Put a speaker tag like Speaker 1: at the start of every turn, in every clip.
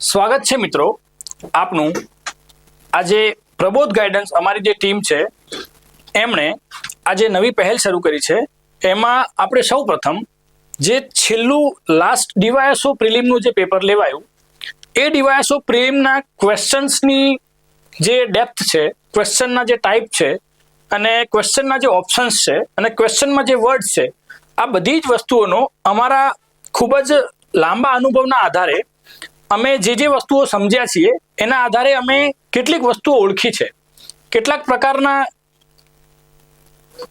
Speaker 1: સ્વાગત છે મિત્રો આપનું। આજે પ્રબોધ ગાઈડન્સ અમારી જે ટીમ છે એમણે આજે નવી પહેલ શરૂ કરી છે। એમાં આપણે સૌ પ્રથમ જે છેલ્લું લાસ્ટ ડીવાયએસઓ પ્રિલિમનું જે પેપર લેવાયું એ ડીવાયએસઓ પ્રિલિમના ક્વેશ્ચન્સની જે ડેપ્થ છે, ક્વેશ્ચનના જે ટાઈપ છે અને ક્વેશ્ચનના જે ઓપ્શન્સ છે અને ક્વેશ્ચનમાં જે વર્ડ્સ છે, આ બધી જ વસ્તુઓનો અમારા ખૂબ જ લાંબા અનુભવના આધારે અમે જે વસ્તુઓ સમજ્યા છીએ એના આધારે અમે કેટલીક વસ્તુઓ ઓળખી છે। કેટલાક પ્રકારના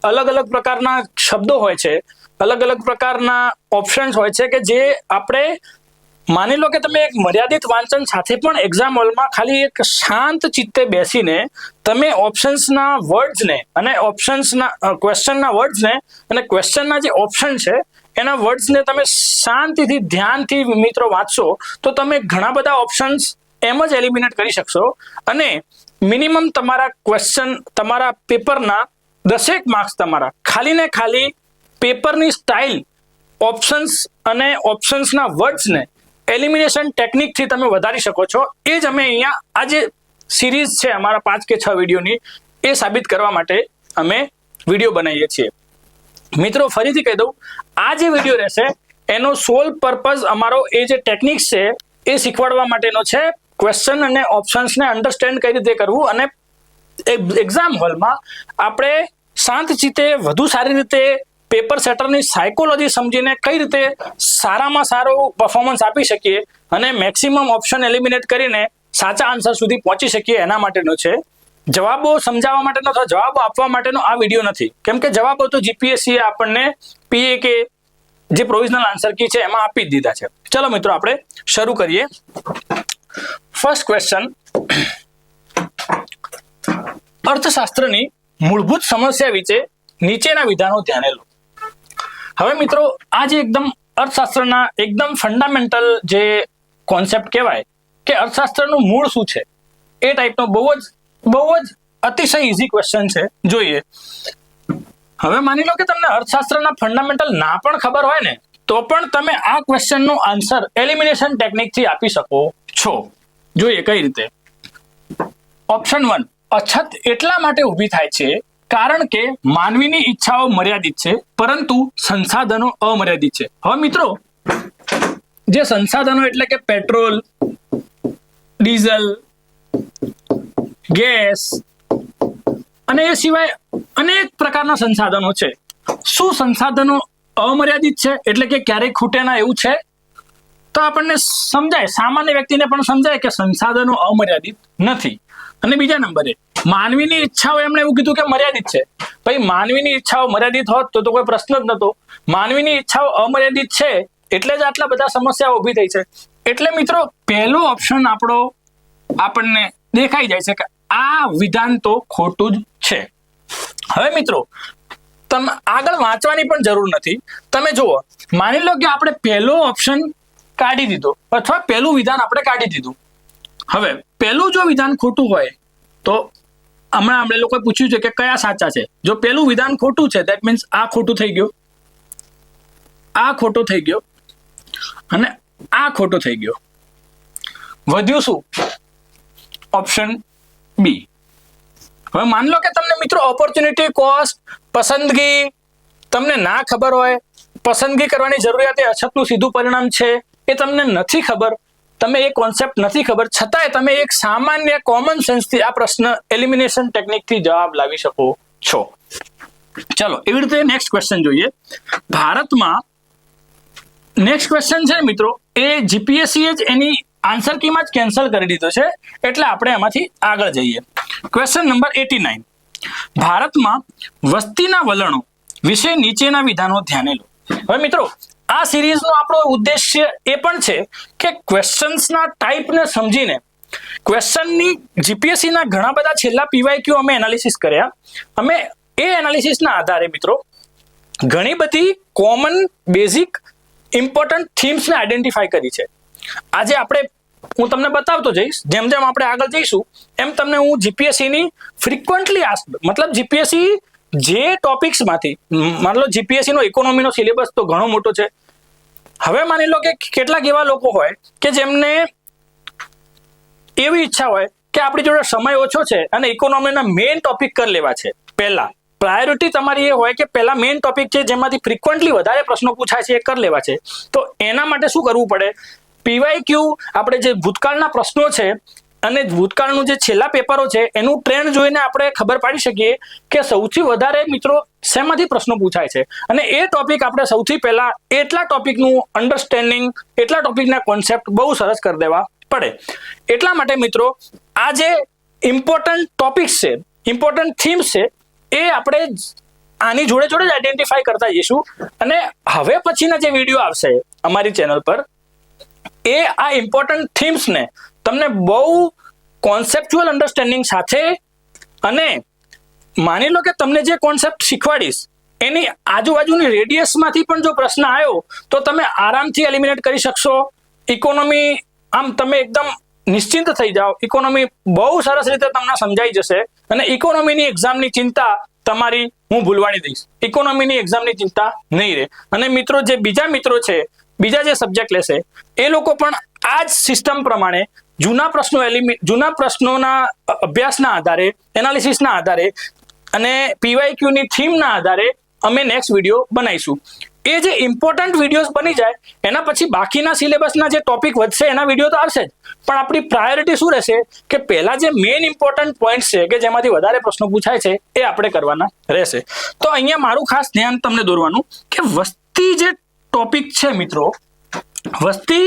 Speaker 1: અલગ અલગ પ્રકારના શબ્દો હોય છે, અલગ અલગ પ્રકારના ઓપ્શન્સ હોય છે કે જે આપણે માની લો કે તમે એક મર્યાદિત વાંચન સાથે પણ એક્ઝામ હોલમાં ખાલી એક શાંત ચિત્તે બેસીને તમે ઓપ્શન્સના વર્ડ્સને અને ઓપ્શન્સના ક્વેશ્ચનના વર્ડ્સને અને ક્વેશ્ચનના જે ઓપ્શન છે એના વર્ડ્સને તમે શાંતિથી ધ્યાનથી મિત્રો વાંચશો તો તમે ઘણા બધા ઓપ્શન્સ એમ જ એલિમિનેટ કરી શકશો અને મિનિમમ તમારા ક્વેશ્ચન, તમારા પેપરના 10 માર્ક્સ તમારા ખાલી ને ખાલી પેપરની સ્ટાઇલ, ઓપ્શન્સ અને ઓપ્શન્સના વર્ડ્સને એલિમિનેશન ટેકનિકથી તમે વધારી શકો છો। એ જ અમે અહીંયા આ જે સિરીઝ છે અમારા 5 કે 6 વિડીયોની એ સાબિત કરવા માટે અમે વિડીયો બનાવીએ છીએ। મિત્રો ફરીથી કહી દઉં, આ જે વિડીયો રહેશે એનો સોલ પર્પઝ અમારો એ જે ટેકનિક્સ છે એ શીખવાડવા માટેનો છે। ક્વેશ્ચન અને ઓપ્શન્સને અન્ડરસ્ટેન્ડ કઈ રીતે કરવું અને એક્ઝામ હોલમાં આપણે શાંત ચિત્તે વધુ સારી રીતે પેપર સેટરની સાયકોલોજી સમજીને કઈ રીતે સારામાં સારું પરફોર્મન્સ આપી શકીએ અને મેક્સિમમ ઓપ્શન એલિમિનેટ કરીને સાચા આન્સર સુધી પહોંચી શકીએ એના માટેનો છે। જવાબો સમજાવવા માટેનો અથવા જવાબો આપવા માટેનો આ વિડીયો નથી, કેમ કે જવાબો તો જીપીએસસી આપણને PAK જે પ્રોવિઝનલ આન્સર કી છે એમાં આપી જ દીધા છે। ચલો મિત્રો આપણે શરૂ કરીએ। ફર્સ્ટ ક્વેશ્ચન, અર્થશાસ્ત્રની મૂળભૂત સમસ્યા વિશે નીચેના વિધાનો ધ્યાને લો। હવે મિત્રો આ જે એકદમ અર્થશાસ્ત્રના એકદમ ફંડામેન્ટલ જે કોન્સેપ્ટ કહેવાય કે અર્થશાસ્ત્રનું મૂળ શું છે એ ટાઈપનો બહુ જ અતિશય ઇઝી ક્વેશ્ચન છે। જોઈએ, હવે માની લો કે તમને અર્થશાસ્ત્રના ફંડામેન્ટલ ના પણ ખબર હોય ને તો પણ તમે આ ક્વેશ્ચનનો આન્સર એલિમિનેશન ટેકનિકથી આપી શકો છો। જોઈએ કઈ રીતે। ઓપ્શન 1, અછત એટલા માટે ઊભી થાય છે કારણ કે માનવીની ઈચ્છાઓ મર્યાદિત છે પરંતુ સંસાધનો અમર્યાદિત છે। હવે મિત્રો જે સંસાધનો એટલે કે પેટ્રોલ, ડીઝલ, ગેસ અને એ સિવાય અનેક પ્રકારના સંસાધનો છે। શું સંસાધનો અમર્યાદિત છે એટલે કે ક્યારેય ખૂટે ના એવું છે? તો આપણને સમજાય, સામાન્ય વ્યક્તિને પણ સમજાય કે સંસાધનો અમર્યાદિત નથી। અને બીજા નંબરે માનવીની ઈચ્છાઓ એમણે એવું કીધું કે મર્યાદિત છે। ભાઈ માનવીની ઈચ્છાઓ મર્યાદિત હોત તો કોઈ પ્રશ્ન જ નતો। માનવીની ઈચ્છાઓ અમર્યાદિત છે એટલે જ આટલા બધા સમસ્યાઓ ઊભી થઈ છે। એટલે મિત્રો પહેલો ઓપ્શન આપણને દેખાઈ જાય છે કે આ વિધાન તો ખોટું જ છે। હવે મિત્રો તમે આગળ વાંચવાની પણ જરૂર નથી, તમે જુઓ, માની લો કે આપણે પહેલો ઓપ્શન કાઢી દીધો અથવા પહેલું વિધાન આપણે કાઢી દીધું। હવે પહેલું જો વિધાન ખોટું હોય તો હમણાં આપણે લોકોએ પૂછ્યું છે કે કયા સાચા છે। જો પહેલું વિધાન ખોટું છે દેટ મીન્સ આ ખોટું થઈ ગયો, આ ખોટો થઈ ગયો અને આ ખોટો થઈ ગયો। વધ્યું શું? Option B. હવે માની લો કે તમને મિત્રો ઓપોર્ચ્યુનિટી કોસ્ટ, પસંદગી તમને ના ખબર હોય, પસંદગી કરવાની જરૂરિયાત એ અછતનું સીધું પરિણામ છે એ તમને નથી ખબર, તમે એ કોન્સેપ્ટ નથી ખબર, છતાંય તમે એક સામાન્ય કોમન સેન્સથી આ પ્રશ્ન એલિમિનેશન ટેકનિકથી જવાબ લાવી શકો છો। ચલો એવી રીતે નેક્સ્ટ ક્વેશ્ચન જોઈએ। ભારતમાં નેક્સ્ટ ક્વેશ્ચન છે મિત્રો એ જીપીએસસીએ જ એની આન્સર કીમાં જ કેન્સલ કરી દીધો છે એટલે આપણે એમાંથી આગળ જઈએ। ક્વેશ્ચન નંબર 89, ભારતમાં વસ્તીના વલણો વિશે નીચેના વિધાનો ધ્યાને લો। હવે મિત્રો આ સિરીઝનો આપણો ઉદ્દેશ્ય એ પણ છે કે ક્વેશ્ચન્સના ટાઈપને સમજીને ક્વેશ્ચનની જીપીએસસીના ઘણા બધા છેલ્લા પીવાયક્યુ અમે એનાલિસિસ કર્યા। અમે એ એનાલિસિસના આધારે મિત્રો ઘણી બધી કોમન બેઝિક ઇમ્પોર્ટન્ટ થીમ્સને આઈડેન્ટિફાઈ કરી છે। આજે હું તમને બતાવતો જઈશ, જેમ જેમ આપણે આગળ જઈશું એમ તમને હું જીપીએસસીની ફ્રિકવન્ટલી મતલબ જીપીએસસી જે ટોપિક્સમાંથી, માની લો જીપીએસસીનો ઇકોનોમીનો સિલેબસ તો ઘણો મોટો છે। હવે માની લો કે કેટલાક એવા લોકો હોય કે જેમને એવી ઈચ્છા હોય કે આપણી જોડે સમય ઓછો છે અને ઇકોનોમીના મેઇન ટોપિક કરી લેવા છે, પહેલા પ્રાયોરિટી તમારી એ હોય કે પહેલા મેઇન ટોપિક છે જેમાંથી ફ્રિકવન્ટલી વધારે પ્રશ્નો પૂછાય છે એ કરી લેવા છે. તો એના માટે શું કરવું પડે? PYQ આપણે જે ભૂતકાળના પ્રશ્નો છે અને ભૂતકાળનું જે છેલ્લા પેપરો છે એનું ટ્રેન્ડ જોઈને આપણે ખબર પાડી શકીએ કે સૌથી વધારે મિત્રો શેમાંથી પ્રશ્નો પૂછાય છે, અને એ ટોપિક આપણે સૌથી પહેલા એટલા ટોપિકનું અન્ડરસ્ટેન્ડિંગ, એટલા ટોપિકના કોન્સેપ્ટ બહુ સરસ કરી દેવા પડે. એટલા માટે મિત્રો આ જે ઇમ્પોર્ટન્ટ ટોપિક્સ છે, ઇમ્પોર્ટન્ટ થીમ્સ છે, એ આપણે આની જોડે જોડે જ આઈડેન્ટિફાઈ કરતા જઈશું. અને હવે પછીના જે વિડીયો આવશે અમારી ચેનલ પર એ આ ઇમ્પોર્ટન્ટ થીમ્સને તમને બહુ કોન્સેપ્ચ્યુઅલ અન્ડરસ્ટેન્ડિંગ સાથે, અને માની લો કે તમને જે કોન્સેપ્ટ શીખવાડીશ એની આજુબાજુની રેડિયસમાંથી પણ જો પ્રશ્ન આવ્યો તો તમે આરામથી એલિમિનેટ કરી શકશો. ઇકોનોમી આમ તમે એકદમ નિશ્ચિંત થઈ જાઓ, ઇકોનોમી બહુ સરસ રીતે તમને સમજાઈ જશે અને ઇકોનોમીની એક્ઝામની ચિંતા તમારી હું ભૂલવાડી દઈશ. ઇકોનોમીની એક્ઝામની ચિંતા નહીં રહે. અને મિત્રો જે બીજા મિત્રો છે, બીજા જે સબ્જેક્ટ લેશે એ લોકો પણ આ જ સિસ્ટમ પ્રમાણે જૂના પ્રશ્નોના અભ્યાસના આધારે, એનાલિસિસના આધારે અને PYQ ની થીમના આધારે અમે નેક્સ્ટ વિડીયો બનાવીશું. એ જે ઇમ્પોર્ટન્ટ વિડીયોઝ બની જાય એના પછી બાકીના સિલેબસના જે ટોપિક વધશે એના વિડીયો તો આવશે જ, પણ આપણી પ્રાયોરિટી શું રહેશે કે પહેલા જે મેઇન ઇમ્પોર્ટન્ટ પોઈન્ટ છે કે જેમાંથી વધારે પ્રશ્નો પૂછાય છે એ આપણે કરવાના રહેશે. તો અહીંયા મારું ખાસ ધ્યાન તમને દોરવાનું કે વસ્તી જે ટોપિક છે મિત્રો, વસ્તી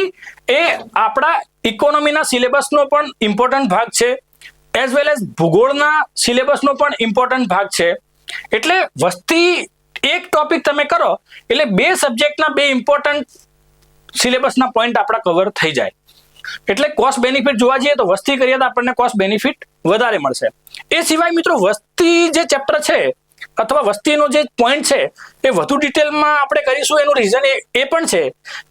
Speaker 1: એ આપણા ઇકોનોમીના સિલેબસનો પણ ઇમ્પોર્ટન્ટ ભાગ છે, એઝ વેલ એઝ ભૂગોળના સિલેબસનો પણ ઇમ્પોર્ટન્ટ ભાગ છે. એટલે વસ્તી એક ટોપિક તમે કરો એટલે બે સબ્જેક્ટના બે ઇમ્પોર્ટન્ટ સિલેબસના પોઈન્ટ આપણા કવર થઈ જાય. એટલે કોસ્ટ બેનિફિટ જોવા જઈએ તો વસ્તી કરીએ તો આપણને કોસ્ટ બેનિફિટ વધારે મળશે. એ સિવાય મિત્રો વસ્તી જે ચેપ્ટર છે અથવા વસ્તીનો જે પોઈન્ટ છે એ વધુ ડિટેલમાં આપણે કરીશું. એનું રીઝન એ પણ છે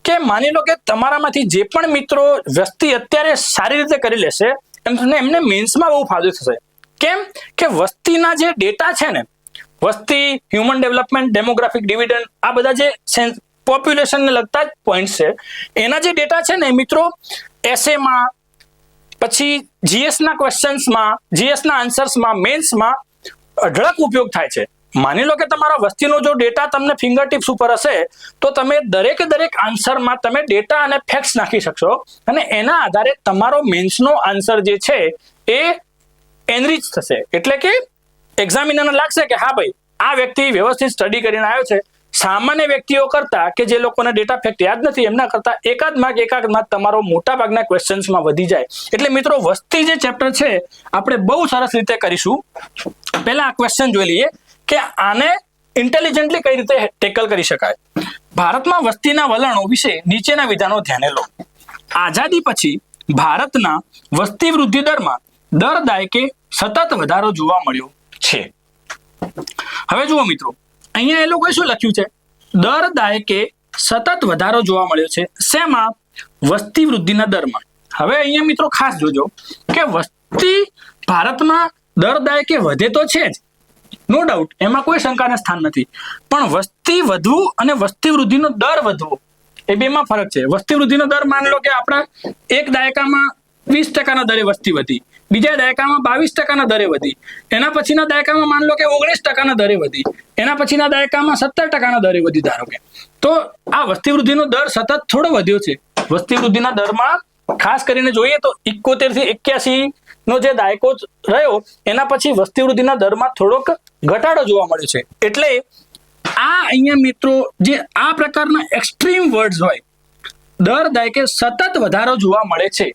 Speaker 1: કે માની લો કે તમારામાંથી જે પણ મિત્રો વસ્તી અત્યારે સારી રીતે કરી લેશે એમને મેન્સમાં બહુ ફાયદો થશે. કેમ કે વસ્તીના જે ડેટા છે ને, વસ્તી, હ્યુમન ડેવલપમેન્ટ, ડેમોગ્રાફિક ડિવિડન્ડ, આ બધા જે પોપ્યુલેશનને લગતા જ પોઈન્ટ છે એના જે ડેટા છે ને મિત્રો એસેમાં, પછી જીએસના ક્વેશ્ચન્સમાં, જીએસના આન્સર્સમાં, મેન્સમાં અઢળક ઉપયોગ થાય છે. માની લો કે તમારા વસ્તીનો જો ડેટા તમને ફિંગર ટિપ્સ ઉપર હશે તો તમે દરેકે દરેક આન્સરમાં તમે ડેટા અને ફેક્ટ્સ નાખી શકશો અને એના આધારે તમારો મેન્સનો આન્સર જે છે એ એનરીચ થશે. એટલે કે એક્ઝામિનરને લાગશે કે હા ભાઈ આ વ્યક્તિ વ્યવસ્થિત સ્ટડી કરીને આવ્યો છે. સામાન્ય વ્યક્તિઓ કરતા કે જે લોકોને ડેટા ફેક્ટ યાદ નથી એમના કરતા એકાદ માર્ક તમારો મોટા ભાગના ક્વેશ્ચન્સમાં વધી જાય. એટલે મિત્રો વસ્તી જે ચેપ્ટર છે આપણે બહુ સરસ રીતે કરીશું. પહેલા આ ક્વેશ્ચન જોઈ લઈએ કે આને ઇન્ટેલિજન્ટલી કઈ રીતે ટેકલ કરી શકાય. ભારતમાં વસ્તીના વલણો વિશે નીચેના વિધાનો ધ્યાને લો. આઝાદી પછી ભારતના વસ્તી વૃદ્ધિ દરમાં દર દાયકે સતત વધારો જોવા મળ્યો છે. હવે જુઓ મિત્રો, અહીંયા એ લોકોએ શું લખ્યું છે? દર દાયકે સતત વધારો જોવા મળ્યો છે. શેમાં? વસ્તી વૃદ્ધિના દરમાં. હવે અહીંયા મિત્રો ખાસ જોજો કે વસ્તી ભારતમાં દર દાયકે વધે તો છે જ, નો ડાઉટ, એમાં કોઈ શંકાને સ્થાન નથી. પણ વસ્તી વધવું અને વસ્તી વૃદ્ધિનો દર વધવો એ બેમાં ફરક છે. વસ્તી વૃદ્ધિનો દર માની લો કે આપણા એક દાયકામાં 20% દરે વસ્તી વધી, બીજા દાયકામાં 22% દરે વધી, એના પછીના દાયકામાં માની લો કે 19% દરે વધી, એના પછીના દાયકામાં 17% દરે વધી. ધારો કે તો આ વસ્તી વૃદ્ધિનો દર સતત થોડો વધ્યો છે. વસ્તી વૃદ્ધિના દરમાં ખાસ કરીને જોઈએ તો 71 થી 81 નો જે દાયકો રહ્યો એના પછી વસ્તી વૃદ્ધિના દરમાં થોડોક ઘટાડો જોવા મળ્યો છે. એટલે આ અહીંયા મિત્રો જે આ પ્રકારના એક્સ્ટ્રીમ વર્ડ્સ હોય, દર દાયકે સતત વધારો જોવા મળે છે,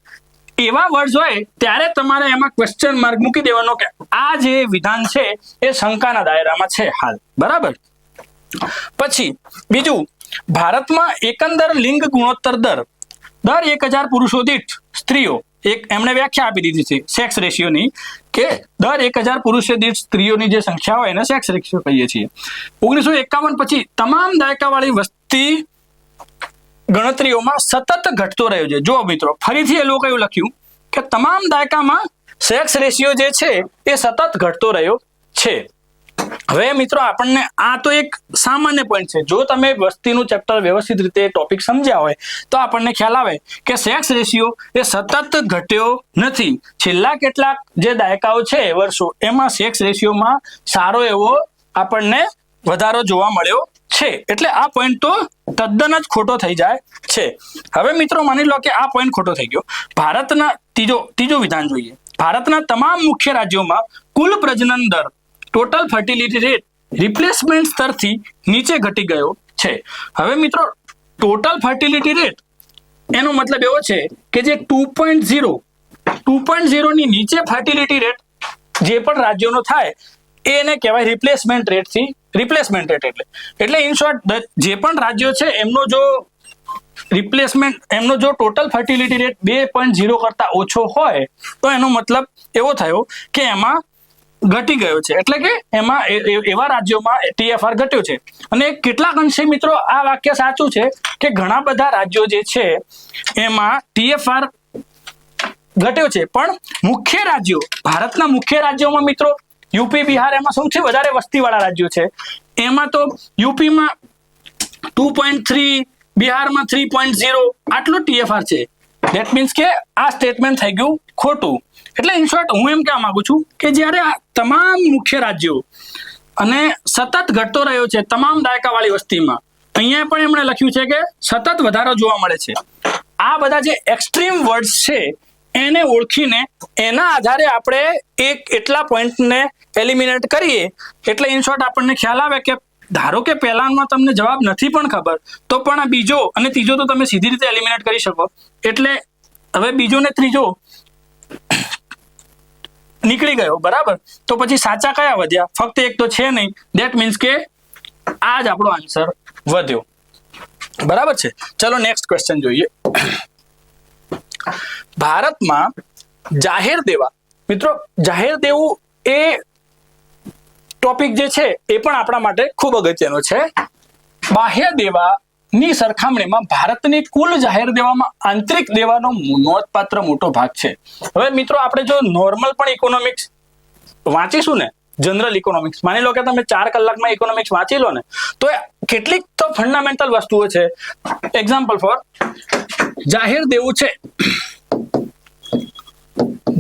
Speaker 1: એવા વર્ડ્સ હોય ત્યારે તમારે એમાં ક્વેશ્ચન માર્ક મૂકી દેવાનો કે આ જે વિધાન છે એ શંકાના દાયરામાં છે હાલ. બરાબર. પછી બીજું, ભારતમાં એકંદર લિંગ ગુણોત્તર દર 1000 પુરુષો દીઠ સ્ત્રીઓ, એમણે વ્યાખ્યા આપી દીધી છે સેક્સ રેશિયોની કે દર 1000 પુરુષો દીઠ સ્ત્રીઓની જે સંખ્યા હોય એને સેક્સ રેશિયો કહીએ છીએ. 1951 પછી તમામ દાયકાવાળી વસ્તી ગણતરીઓમાં સતત ઘટતો રહ્યો છે. જો મિત્રો ફરીથી એ લોકોએ લખ્યું કે તમામ દાયકામાં સેક્સ રેશિયો જે છે એ સતત ઘટતો રહ્યો છે. હવે મિત્રો આપણને આ તો એક સામાન્ય પોઈન્ટ છે. જો તમે વસ્તીનું ચેપ્ટર વ્યવસ્થિત રીતે ટોપિક સમજ્યા હોય તો આપણને ખ્યાલ આવે કે સેક્સ રેશિયો એ સતત ઘટ્યો નથી. છેલ્લા કેટલાક જે દાયકાઓ છે વર્ષો એમાં સેક્સ રેશિયોમાં સારો એવો આપણને વધારો જોવા મળ્યો છે. એટલે આ પોઈન્ટ તો તદ્દન જ ખોટો થઈ જાય છે. હવે મિત્રો માની લો કે આ પોઈન્ટ ખોટો થઈ ગયો. ભારતના ત્રીજો વિધાન જોઈએ. ભારતના તમામ મુખ્ય રાજ્યોમાં કુલ પ્રજનન દર ટોટલ ફર્ટિલિટી રેટ રિપ્લેસમેન્ટ સ્તરથી નીચે ઘટી ગયો છે. હવે મિત્રો ટોટલ ફર્ટિલિટી રેટ એનો મતલબ એવો છે કે જે 2.0 ની નીચે ફર્ટિલિટી રેટ જે પણ રાજ્યોનો થાય એને કહેવાય રિપ્લેસમેન્ટ રેટ એટલે ઇન શોર્ટ જે પણ રાજ્યો છે એમનો જો ટોટલ ફર્ટિલિટી રેટ 2.0 કરતા ઓછો હોય તો એનો મતલબ એવો થયો કે એમાં ઘટી ગયો છે. એટલે કે એમાં એવા રાજ્યોમાં TFR ઘટ્યો છે. અને કેટલાક અંશે મિત્રો આ વાક્ય સાચું છે કે ઘણા બધા રાજ્યો જે છે એમાં TFR ઘટ્યો છે. પણ મુખ્ય રાજ્યો, ભારતના મુખ્ય રાજ્યોમાં મિત્રો યુપી, બિહાર એમાં સૌથી વધારે વસ્તીવાળા રાજ્યો છે. એમાં તો યુપીમાં 2.3, બિહારમાં 3.0 આટલો TFR છે. ધેટ મીન્સ કે આ સ્ટેટમેન્ટ થઈ ગયું ખોટું. એટલે ઇન શોર્ટ હું એમ કહેવા માંગુ છું કે જ્યારે આ તમામ મુખ્ય રાજ્યો અને સતત ઘટતો રહ્યો છે તમામ દાયકાવાળી વસ્તીમાં, અહીંયા પણ એમણે લખ્યું છે કે સતત વધારો જોવા મળે છે. આ બધા જે એક્સ્ટ્રીમ વર્ડ્સ છે એને ઓળખીને એના આધારે આપણે એટલા પોઈન્ટને એલિમિનેટ કરીએ એટલે ઇન શોર્ટ આપણને ખ્યાલ આવે કે ધારો કે પહેલામાં તમને જવાબ નથી પણ ખબર તો પણ આ બીજો અને ત્રીજો તો તમે સીધી રીતે એલિમિનેટ કરી શકો. એટલે હવે બીજો ને ત્રીજો નીકળી ગયો, બરાબર. તો પછી સાચા કયા વધ્યા? ફક્ત એક તો છે નહીં. ધેટ મીન્સ કે આ જ આપણો આન્સર વધ્યો, બરાબર છે. ચલો નેક્સ્ટ ક્વેશ્ચન જોઈએ. ભારતમાં જાહેર દેવા, મિત્રો જાહેર દેવું એ ટોપિક જે છે એ પણ આપણા માટે ખૂબ અગત્યનો છે. બાહ્ય દેવાની સરખામણીમાં ભારતની કુલ જાહેર દેવામાં આંતરિક દેવાનો નોંધપાત્ર મોટો ભાગ છે. હવે મિત્રો આપણે જો નોર્મલ પણ ઇકોનોમિક્સ વાંચીશું ને, જનરલ ઇકોનોમિક્સ, માની લો કે તમે 4 કલાકમાં ઇકોનોમિક્સ વાંચી લો ને તો કેટલીક તો ફંડામેન્ટલ વસ્તુઓ છે. એક્ઝામ્પલ ફોર જાહેર દેવું છે.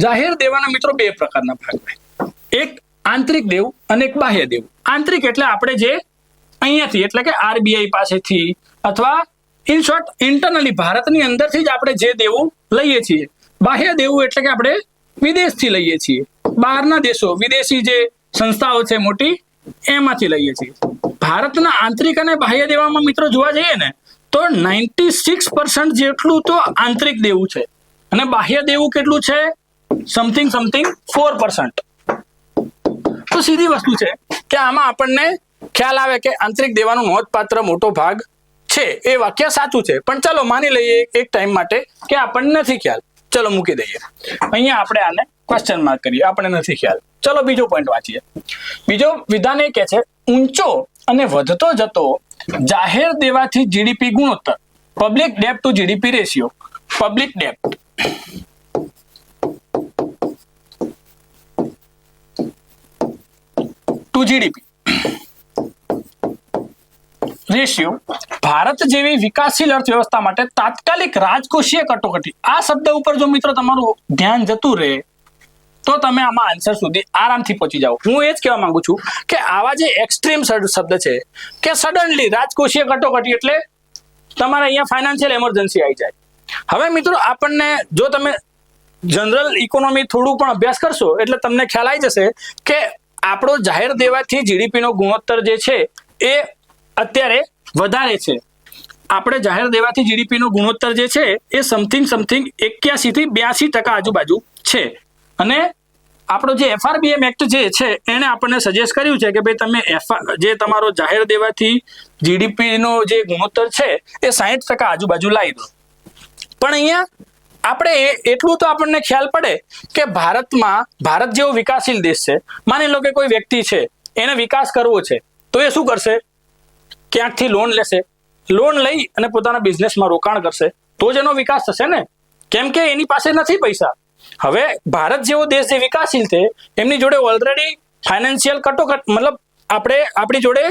Speaker 1: જાહેર દેવાના મિત્રો 2 પ્રકારના ભાગ હોય. એક આંતરિક દેવું અને એક બાહ્ય દેવું. આંતરિક એટલે આપણે જે અહીંયાથી એટલે કે RBI પાસેથી અથવા ઇન શોર્ટ ઇન્ટરનલી ભારતની અંદરથી જ આપણે જે દેવું લઈએ છીએ. બાહ્ય દેવું એટલે કે આપણે વિદેશથી લઈએ છીએ, બહારના દેશો વિદેશી જે સંસ્થાઓ છે મોટી એમાંથી લઈએ છીએ. ભારતના આંતરિક અને બાહ્ય દેવામાં મિત્રો જોવા જઈએ ને તો 96% જેટલું તો આંતરિક દેવું છે અને બાહ્ય દેવું કેટલું છે? સમથિંગ 4%. તો સીધી વસ્તુ છે કે આમાં આપણને ખ્યાલ આવે કે આંતરિક દેવાનો નોંધપાત્ર મોટો ભાગ છે. એ વાક્ય સાચું છે. પણ ચલો માની લઈએ એક ટાઈમ માટે કે આપણને નથી ખ્યાલ, ચલો મૂકી દઈએ. અહીંયા આપણે આને ક્વેશ્ચન માર્ક કરીએ, આપણને નથી ખ્યાલ. ચલો બીજો પોઈન્ટ વાંચીએ. બીજો વિધાન એ કહે છે ઊંચો અને વધતો જતો જાહેર દેવાથી GDP ગુણોત્તર, પબ્લિક ડેપ્ટ ટુ GDP રેશિયો, પબ્લિક ડેપ્ટ ટુ GDP રેશિયો ભારત જેવી વિકાસશીલ અર્થવ્યવસ્થા માટે તાત્કાલિક રાજકોષીય કટોકટી. આ શબ્દ ઉપર જો મિત્રો તમારું ધ્યાન જતું રહે તો તમે આમાં આન્સર સુધી આરામથી પહોંચી જાઓ. હું એ જ કહેવા માંગુ છું કે આવા જે એક્સ્ટ્રીમ શબ્દ છે કે સડનલી રાજકોષીય કટોકટી એટલે તમારે અહીંયા ફાઇનાન્શિયલ એમરજન્સી આવી જાય. હવે મિત્રો આપણને જો તમે જનરલ ઇકોનોમી થોડું પણ અભ્યાસ કરશો એટલે તમને ખ્યાલ આવી જશે કે આપણો જાહેર દેવાથી GDP નો ગુણોત્તર જે છે એ અત્યારે વધારે છે. આપણે જાહેર દેવાથી GDP નો ગુણોત્તર જે છે એ સમથિંગ 81 થી 82% આજુબાજુ છે. અને આપણો જે FRBM એક્ટ જે છે એને આપણને સજેસ્ટ કર્યું છે કે ભાઈ તમે જે તમારો જાહેર દેવાથી GDP નો જે ગુણોત્તર છે એ 60% આજુબાજુ લાવી દો. પણ અહીંયા આપણે એટલું તો આપણને ખ્યાલ પડે કે ભારત જેવો વિકાસશીલ દેશ છે. માની લો કે કોઈ વ્યક્તિ છે એને વિકાસ કરવો છે તો એ શું કરશે? ક્યાંકથી લોન લેશે, લોન લઈ અને પોતાના બિઝનેસમાં રોકાણ કરશે તો જ એનો વિકાસ થશે ને, કેમ કે એની પાસે નથી પૈસા. હવે ભારત જેવો દેશ જે વિકાસશીલ છે એમની જોડે ઓલરેડી ફાઇનાન્શિયલ કટોકટ મતલબ આપણી જોડે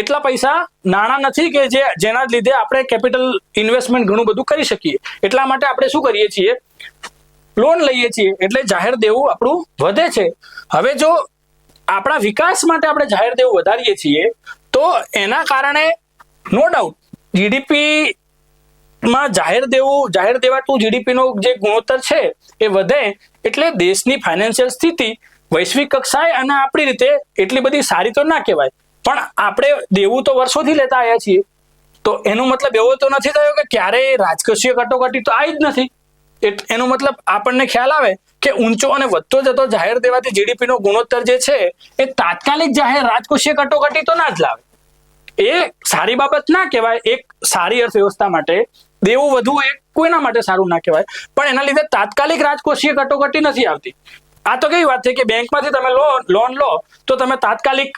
Speaker 1: એટલા પૈસા નાણાં નથી કે જેના લીધે આપણે કેપિટલ ઇન્વેસ્ટમેન્ટ ઘણું બધું કરી શકીએ. એટલા માટે આપણે શું કરીએ છીએ, લોન લઈએ છીએ, એટલે જાહેર દેવું આપણું વધે છે. હવે જો આપણા વિકાસ માટે આપણે જાહેર દેવું વધારીએ છીએ તો એના કારણે નો ડાઉટ જીડીપી માં જાહેર દેવા ટુ જીડીપી નો જે ગુણોત્તર છે એ વધે, એટલે દેશની ફાઇનાન્શિયલ સ્થિતિ વૈશ્વિક કક્ષાએ અને આપણી રીતે એટલી બધી સારી તો ના કહેવાય, પણ આપણે દેવું તો વર્ષોથી લેતા આવ્યા છીએ. તો એનો મતલબ એવો તો નથી થયો કે ક્યારેય રાજકોષીય કટોકટી તો આવી જ નથી. એનો મતલબ આપણને ખ્યાલ આવે કે ઊંચો અને વધતો જતો જાહેર દેવાથી જીડીપી નો ગુણોત્તર જે છે એ તાત્કાલિક જાહેર રાજકોષીય કટોકટી તો ના જ લાવે. એ સારી બાબત ના કહેવાય. એક સારી અર્થવ્યવસ્થા માટે દેવું વધવું એ કોઈના માટે સારું ના કહેવાય, પણ એના લીધે તાત્કાલિક રાજકોષીય કટોકટી નથી આવતી. આ તો કેવી વાત છે કે બેંકમાંથી તમે લોન લો તો તમે તાત્કાલિક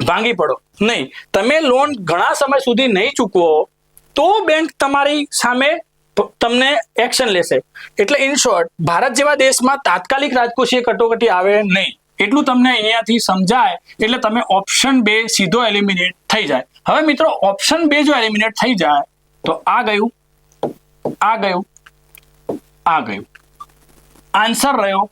Speaker 1: ભાંગી પડો નહીં. તમે લોન ઘણા સમય સુધી નહીં ચૂકવો તો બેંક તમારી સામે તમને એક્શન લેશે. એટલે ઇન શોર્ટ, ભારત જેવા દેશમાં તાત્કાલિક રાજકોષીય કટોકટી આવે નહીં, એટલું તમને અહીંયાથી સમજાય. એટલે તમે ઓપ્શન 2 સીધો એલિમિનેટ થઈ જાય. હવે મિત્રો ઓપ્શન 2 જો એલિમિનેટ થઈ જાય તો આ ગયું, આન્સર રહ્યો.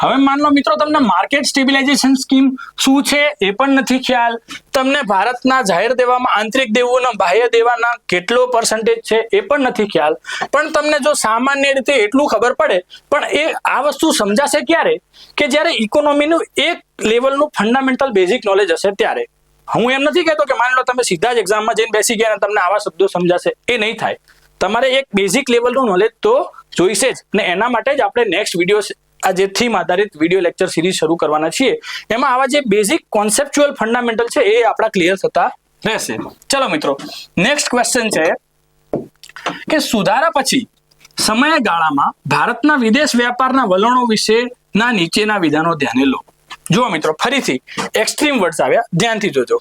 Speaker 1: હવે માન લો મિત્રો તમને માર્કેટ સ્ટેબિલાઇઝેશન સ્કીમ શું છે એ પણ નથી ખ્યાલ, તમને ભારતના જાહેર દેવામાં આંતરિક દેવોના બાહ્ય દેવાના કેટલો પર્સન્ટેજ છે એ પણ નથી ખ્યાલ, પણ તમને જો સામાન્ય રીતે એટલું ખબર પડે, પણ એ આ વસ્તુ સમજાશે ક્યારે કે જ્યારે ઇકોનોમીનું એક લેવલનું ફંડામેન્ટલ બેઝિક નોલેજ હશે ત્યારે. હું એમ નથી કહેતો કે માની લો તમે સીધા જ એક્ઝામમાં જઈને બેસી ગયા અને તમને આવા શબ્દો સમજાશે, એ નહીં થાય. તમારે એક બેઝિક લેવલનું નોલેજ તો જોઈશે જ, અને એના માટે જ આપણે નેક્સ્ટ વિડીયો આ જે થીમ આધારિત વિડીયો લેક્ચર સિરીઝ શરૂ કરવાના છીએ. એમાં આવા જે બેઝિક કોન્સેપ્ચ્યુઅલ ફંડામેન્ટલ છે એ આપણા ક્લિયર થતા રહેશે. ચલો મિત્રો, નેક્સ્ટ ક્વેશ્ચન છે કે સુધારા પછી સમયગાળામાં ભારતના વિદેશ વ્યાપારના વલણો વિશેના નીચેના વિધાનો ધ્યાને લો. જુઓ મિત્રો, ફરીથી એક્સ્ટ્રીમ વર્ડ્સ આવ્યા, ધ્યાનથી જોજો.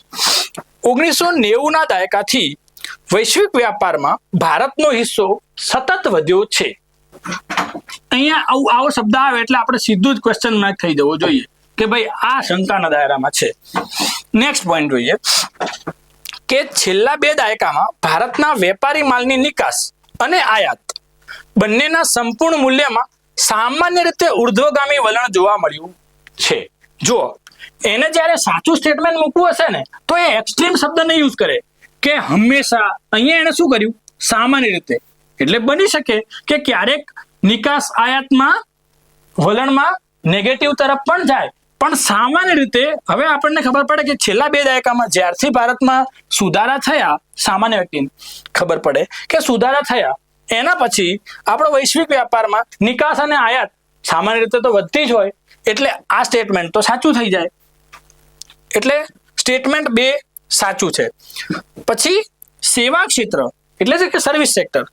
Speaker 1: 1990ના દાયકાથી વૈશ્વિક વ્યાપારમાં ભારતનો હિસ્સો સતત વધ્યો છે. અહીંયા આવો શબ્દ આવે એટલે આપણે સીધું જ ક્વેશ્ચન માર્ક થઈ જવો જોઈએ કે ભાઈ આ શંકાના દાયરામાં છે. નેક્સ્ટ પોઈન્ટ જોઈએ કે છેલ્લા 2 દાયકામાં ભારતના વેપારી માલની નિકાસ અને આયાત બંનેના સંપૂર્ણ મૂલ્યમાં સામાન્ય રીતે ઉર્ધ્વગામી વલણ જોવા મળ્યું છે. જુઓ, એને જ્યારે સાચું સ્ટેટમેન્ટ મૂકવું હશે ને તો એ એક્સ્ટ્રીમ શબ્દ નહીં યુઝ કરે કે હંમેશા. અહીંયા એને શું કર્યું, સામાન્ય રીતે. એટલે બની શકે કે ક્યારેક નિકાસ આયાતમાં વલણમાં નેગેટિવ તરફ પણ જાય, પણ સામાન્ય રીતે હવે આપણને ખબર પડે કે છેલ્લા 2 દાયકામાં જ્યારથી ભારતમાં સુધારા થયા, સામાન્ય વ્યક્તિને ખબર પડે કે સુધારા થયા, એના પછી આપણો વૈશ્વિક વ્યાપારમાં નિકાસ અને આયાત સામાન્ય રીતે તો વધતી જ હોય, એટલે આ સ્ટેટમેન્ટ તો સાચું થઈ જાય. એટલે સ્ટેટમેન્ટ 2 સાચું છે. પછી સેવા ક્ષેત્ર એટલે છે કે સર્વિસ સેક્ટર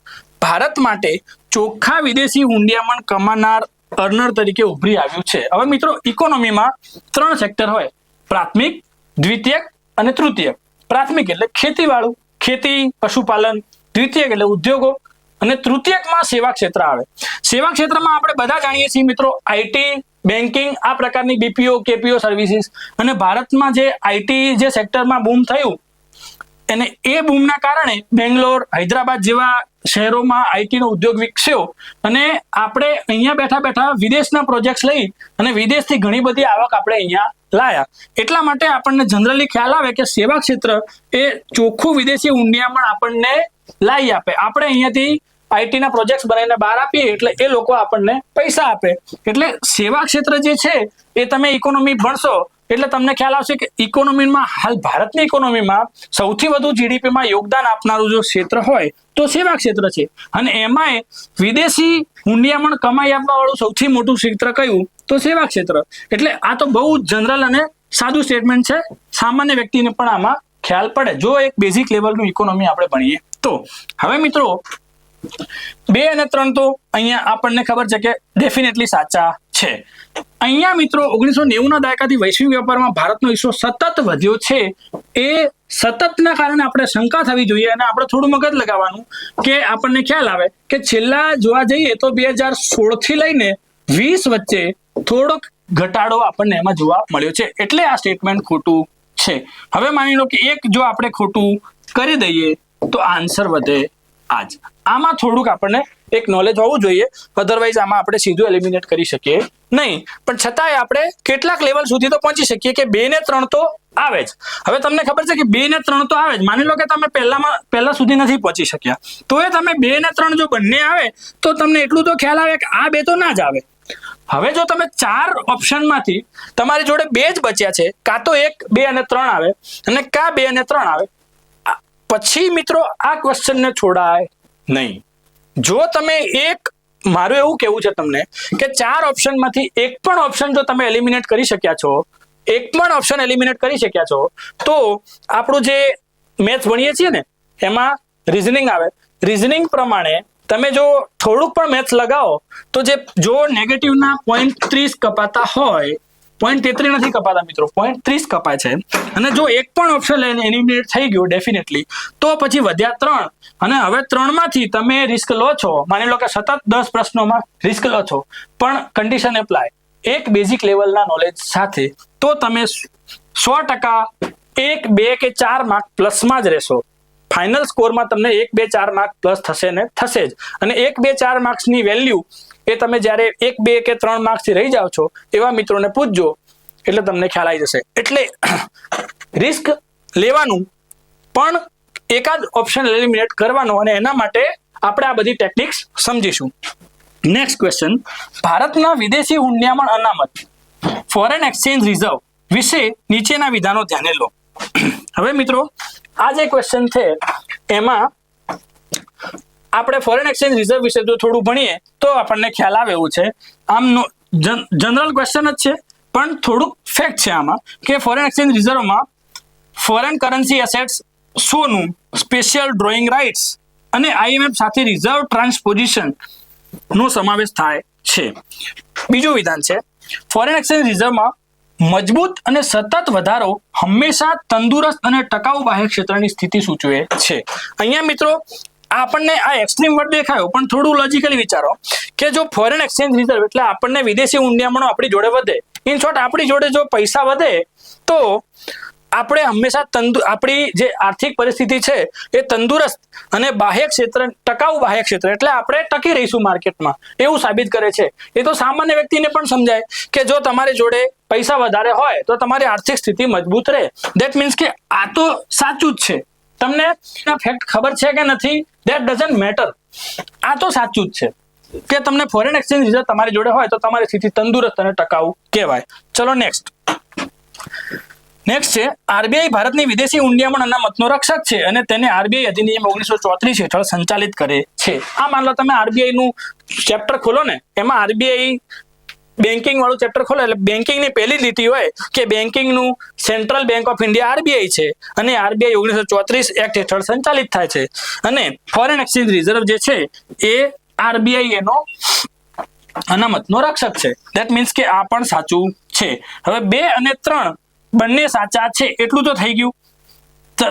Speaker 1: ભારત માટે ચોખ્ખા વિદેશી હુંડિયામણ કમાનાર અર્નર તરીકે ઉભરી આવ્યું છે. હવે મિત્રો, ઇકોનોમીમાં 3 સેક્ટર હોય, પ્રાથમિક, દ્વિતીયક અને તૃતીયક. પ્રાથમિક એટલે ખેતીવાળું, ખેતી, પશુપાલન. દ્વિતીયક એટલે ઉદ્યોગો, અને તૃતીયકમાં સેવા ક્ષેત્ર આવે. સેવા ક્ષેત્રમાં આપણે બધા જાણીએ છીએ મિત્રો, આઈટી, બેન્કિંગ, આ પ્રકારની બીપીઓ, કેપીઓ સર્વિસીસ. અને ભારતમાં જે આઈટી જે સેક્ટરમાં બૂમ થયું, અને એ બૂમના કારણે બેંગ્લોર, હૈદરાબાદ જેવા શહેરોમાં આઈટીનો ઉદ્યોગ વિકસ્યો, અને આપણે અહીંયા બેઠા બેઠા વિદેશના પ્રોજેક્ટ્સ લઈ અને વિદેશથી ઘણી બધી આવક આપણે અહીંયા લાયા. એટલા માટે આપણને જનરલી ખ્યાલ આવે કે સેવા ક્ષેત્ર એ ચોખ્ખું વિદેશી હુંડિયામણ આપણને લાવી આપે. આપણે અહીંયાથી આઈટીના પ્રોજેક્ટ્સ બનાવીને બહાર આપીએ એટલે એ લોકો આપણને પૈસા આપે. એટલે સેવા ક્ષેત્ર જે છે એ તમે ઇકોનોમી ભણશો એટલે તમને ખ્યાલ આવશે કે ઇકોનોમીમાં હાલ ભારતની ઇકોનોમીમાં સૌથી વધુ જીડીપીમાં યોગદાન આપનારું જો ક્ષેત્ર હોય તો સેવા ક્ષેત્ર છે. અને એમાંય વિદેશી હુંડિયામણ કમાઈ આપવા વાળું સૌથી મોટું ક્ષેત્ર કયું તો સેવા ક્ષેત્ર. એટલે આ તો બહુ જનરલ અને સાદું સ્ટેટમેન્ટ છે, સામાન્ય વ્યક્તિને પણ આમાં ખ્યાલ પડે જો એક બેઝિક લેવલનું ઇકોનોમી આપણે ભણીએ તો. હવે મિત્રો 2 અને 3 તો અહીંયા આપણને ખબર છે કે ડેફિનેટલી સાચા છે. અહીંયા મિત્રો 1990ના દાયકાથી વૈશ્વિક વેપારમાં ભારતનો હિસ્સો સતત વધ્યો છે. એ સતતના કારણે આપણે શંકા થવી જોઈએ અને આપણે થોડું મગજ લગાવવાનું કે આપણને ખ્યાલ આવે કે છેલ્લા જોવા જઈએ તો 2016 થી લઈને 20 વચ્ચે થોડોક ઘટાડો આપણને એમાં જોવા મળ્યો છે, એટલે આ સ્ટેટમેન્ટ ખોટું છે. હવે માની લો કે એક જો આપણે ખોટું કરી દઈએ તો આન્સર વધે આ જ. આમાં થોડુંક આપણને એક નોલેજ હોવું જોઈએ, અધરવાઇઝ આમાં આપણે સીધું એલિમિનેટ કરી શકીએ નહીં. પણ છતાંય આપણે કેટલાક લેવલ સુધી તો પહોંચી શકીએ કે 2 ને 3 તો આવે જ. હવે તમને ખબર છે કે 2 ને 3 તો આવે જ. માની લો કે તમે પહેલા સુધી નથી પહોંચી શક્યા, તો એ તમે 2 ને 3 જો બંને આવે તો તમને એટલું તો ખ્યાલ આવે કે આ 2 તો ના જ આવે. હવે જો તમે 4 ઓપ્શનમાંથી તમારી જોડે 2 જ બચ્યા છે, કાં તો 1, 2 અને 3 આવે અને કાં 2 અને 3 આવે, પછી મિત્રો આ ક્વેશ્ચનને છોડાય નહીં. જો તમે મારું એવું કેવું છે તમને કે 4 ઓપ્શનમાંથી એક પણ ઓપ્શન જો તમે એલિમિનેટ કરી શક્યા છો, તો આપણું જે મેથ્સ ભણીએ છીએ ને એમાં રીઝનિંગ આવે. રીઝનિંગ પ્રમાણે તમે જો થોડુંક પણ મેથ્સ લગાવો તો જો નેગેટિવના 0.30 કપાતા હોય, 0.33 નથી કપાતા મિત્રો, 0.30 કપાય છે, અને જો એક પણ ઓપ્શન એલિમિનેટ થઈ ગયો ડેફિનેટલી, તો પછી વધ્યા 3. અને હવે 3 માંથી તમે રિસ્ક લો છો, માની લો કે સતત 10 પ્રશ્નોમાં રિસ્ક લો છો, પણ કન્ડિશન એપ્લાય એક બેઝિક લેવલના નોલેજ સાથે, તો તમે 100% 1, 2 કે 4 માર્ક પ્લસમાં જ રહેશો. ફાઇનલ સ્કોરમાં તમને 1, 2, 4 માર્ક પ્લસ થશે ને થશે જ. અને 1, 2, 4 માર્ક્સની વેલ્યુ એ તમે જ્યારે 1, 2 કે 3 માર્ક્સથી રહી જાઓ છો એવા મિત્રોને પૂછજો, એટલે તમને ખ્યાલ આવી જશે. એટલે રિસ્ક લેવાનું, પણ એકાદ ઓપ્શન એલિમિનેટ કરવાનો, અને એના માટે આપણે આ બધી ટેકનિક્સ સમજીશું. નેક્સ્ટ ક્વેશ્ચન, ભારતના વિદેશી હુંડિયામણ અનામત ફોરેન એક્સચેન્જ રિઝર્વ વિશે નીચેના વિધાનો ધ્યાને લો. હવે મિત્રો આ જે ક્વેશ્ચન છે એમાં આપણે ફોરેન એક્સચેન્જ રિઝર્વ વિશે જો થોડું ભણીએ તો આપણને ખ્યાલ આવે એવું છે. આમ જનરલ ક્વેશ્ચન જ છે, પણ થોડુંક ફેક્ટ છે આમાં કે ફોરેન એક્સચેન્જ રિઝર્વમાં ફોરેન કરન્સી એસેટ્સ, સોનું, સ્પેશિયલ ડ્રોઈંગ રાઇટ્સ અને IMF સાથે રિઝર્વ ટ્રાન્સપોઝિશન નો સમાવેશ થાય છે. બીજું વિધાન છે, ફોરેન એક્સચેન્જ રિઝર્વમાં મજબૂત અને સતત વધારો હંમેશા તંદુરસ્ત અને ટકાઉ બાહ્ય ક્ષેત્રની સ્થિતિ સૂચવે છે. અહીંયા મિત્રો આપણને આ એક્સ્ટ્રીમ વર્ડ દેખાયો, પણ થોડું લોજિકલી વિચારો કે જો ફોરેન એક્સચેન્જ રિઝર્વ એટલે આપણને વિદેશી ઊંડિયામણો આપણી જોડે વધે, ઇન શોર્ટ આપણી જોડે જો પૈસા વધે તો આપણે હંમેશા આપણી જે આર્થિક પરિસ્થિતિ છે એ તંદુરસ્ત અને બાહ્ય ક્ષેત્ર, ટકાઉ બાહ્ય ક્ષેત્ર એટલે આપણે ટકી રહીશું માર્કેટમાં, એવું સાબિત કરે છે. એ તો સામાન્ય વ્યક્તિને પણ સમજાય કે જો તમારી જોડે પૈસા વધારે હોય તો તમારી આર્થિક સ્થિતિ મજબૂત રહે. ધેટ મીન્સ કે આ તો સાચું જ છે. તમને ફેક્ટ ખબર છે કે નથી, ધેટ ડઝન્ટ મેટર, આ તો સાચું જ છે કે તમને ફોરેન એક્સચેન્જ રિઝર્વ તમારી જોડે હોય તો તમારી સ્થિતિ તંદુરસ્ત અને ટકાઉ કહેવાય. ચલો નેક્સ્ટ છે, આરબીઆઈ ભારતની વિદેશી ઊંડિયામણ અનામતનો રક્ષક છે અને તેને આરબીઆઈ અધિનિયમ 1934 હેઠળ સંચાલિત કરે છે. આ માન લો તમે આરબીઆઈ નું ચેપ્ટર ખોલો ને, એમાં આરબીઆઈ બેન્કિંગ વાળું ચેપ્ટર ખોલો એટલે બેન્કિંગની પહેલી લીટી હોય કે બેન્કિંગનું central bank of India RBI છે અને આરબીઆઈ 1934 એક્ટ હેઠળ સંચાલિત થાય છે. અને ફોરેન એક્સચેન્જ રિઝર્વ જે છે એ આરબીઆઈ એનો અનામતનો રક્ષક છે. ધેટ મીન્સ કે આ પણ સાચું છે. હવે 2 અને 3 બંને સાચા છે એટલું તો થઈ ગયું.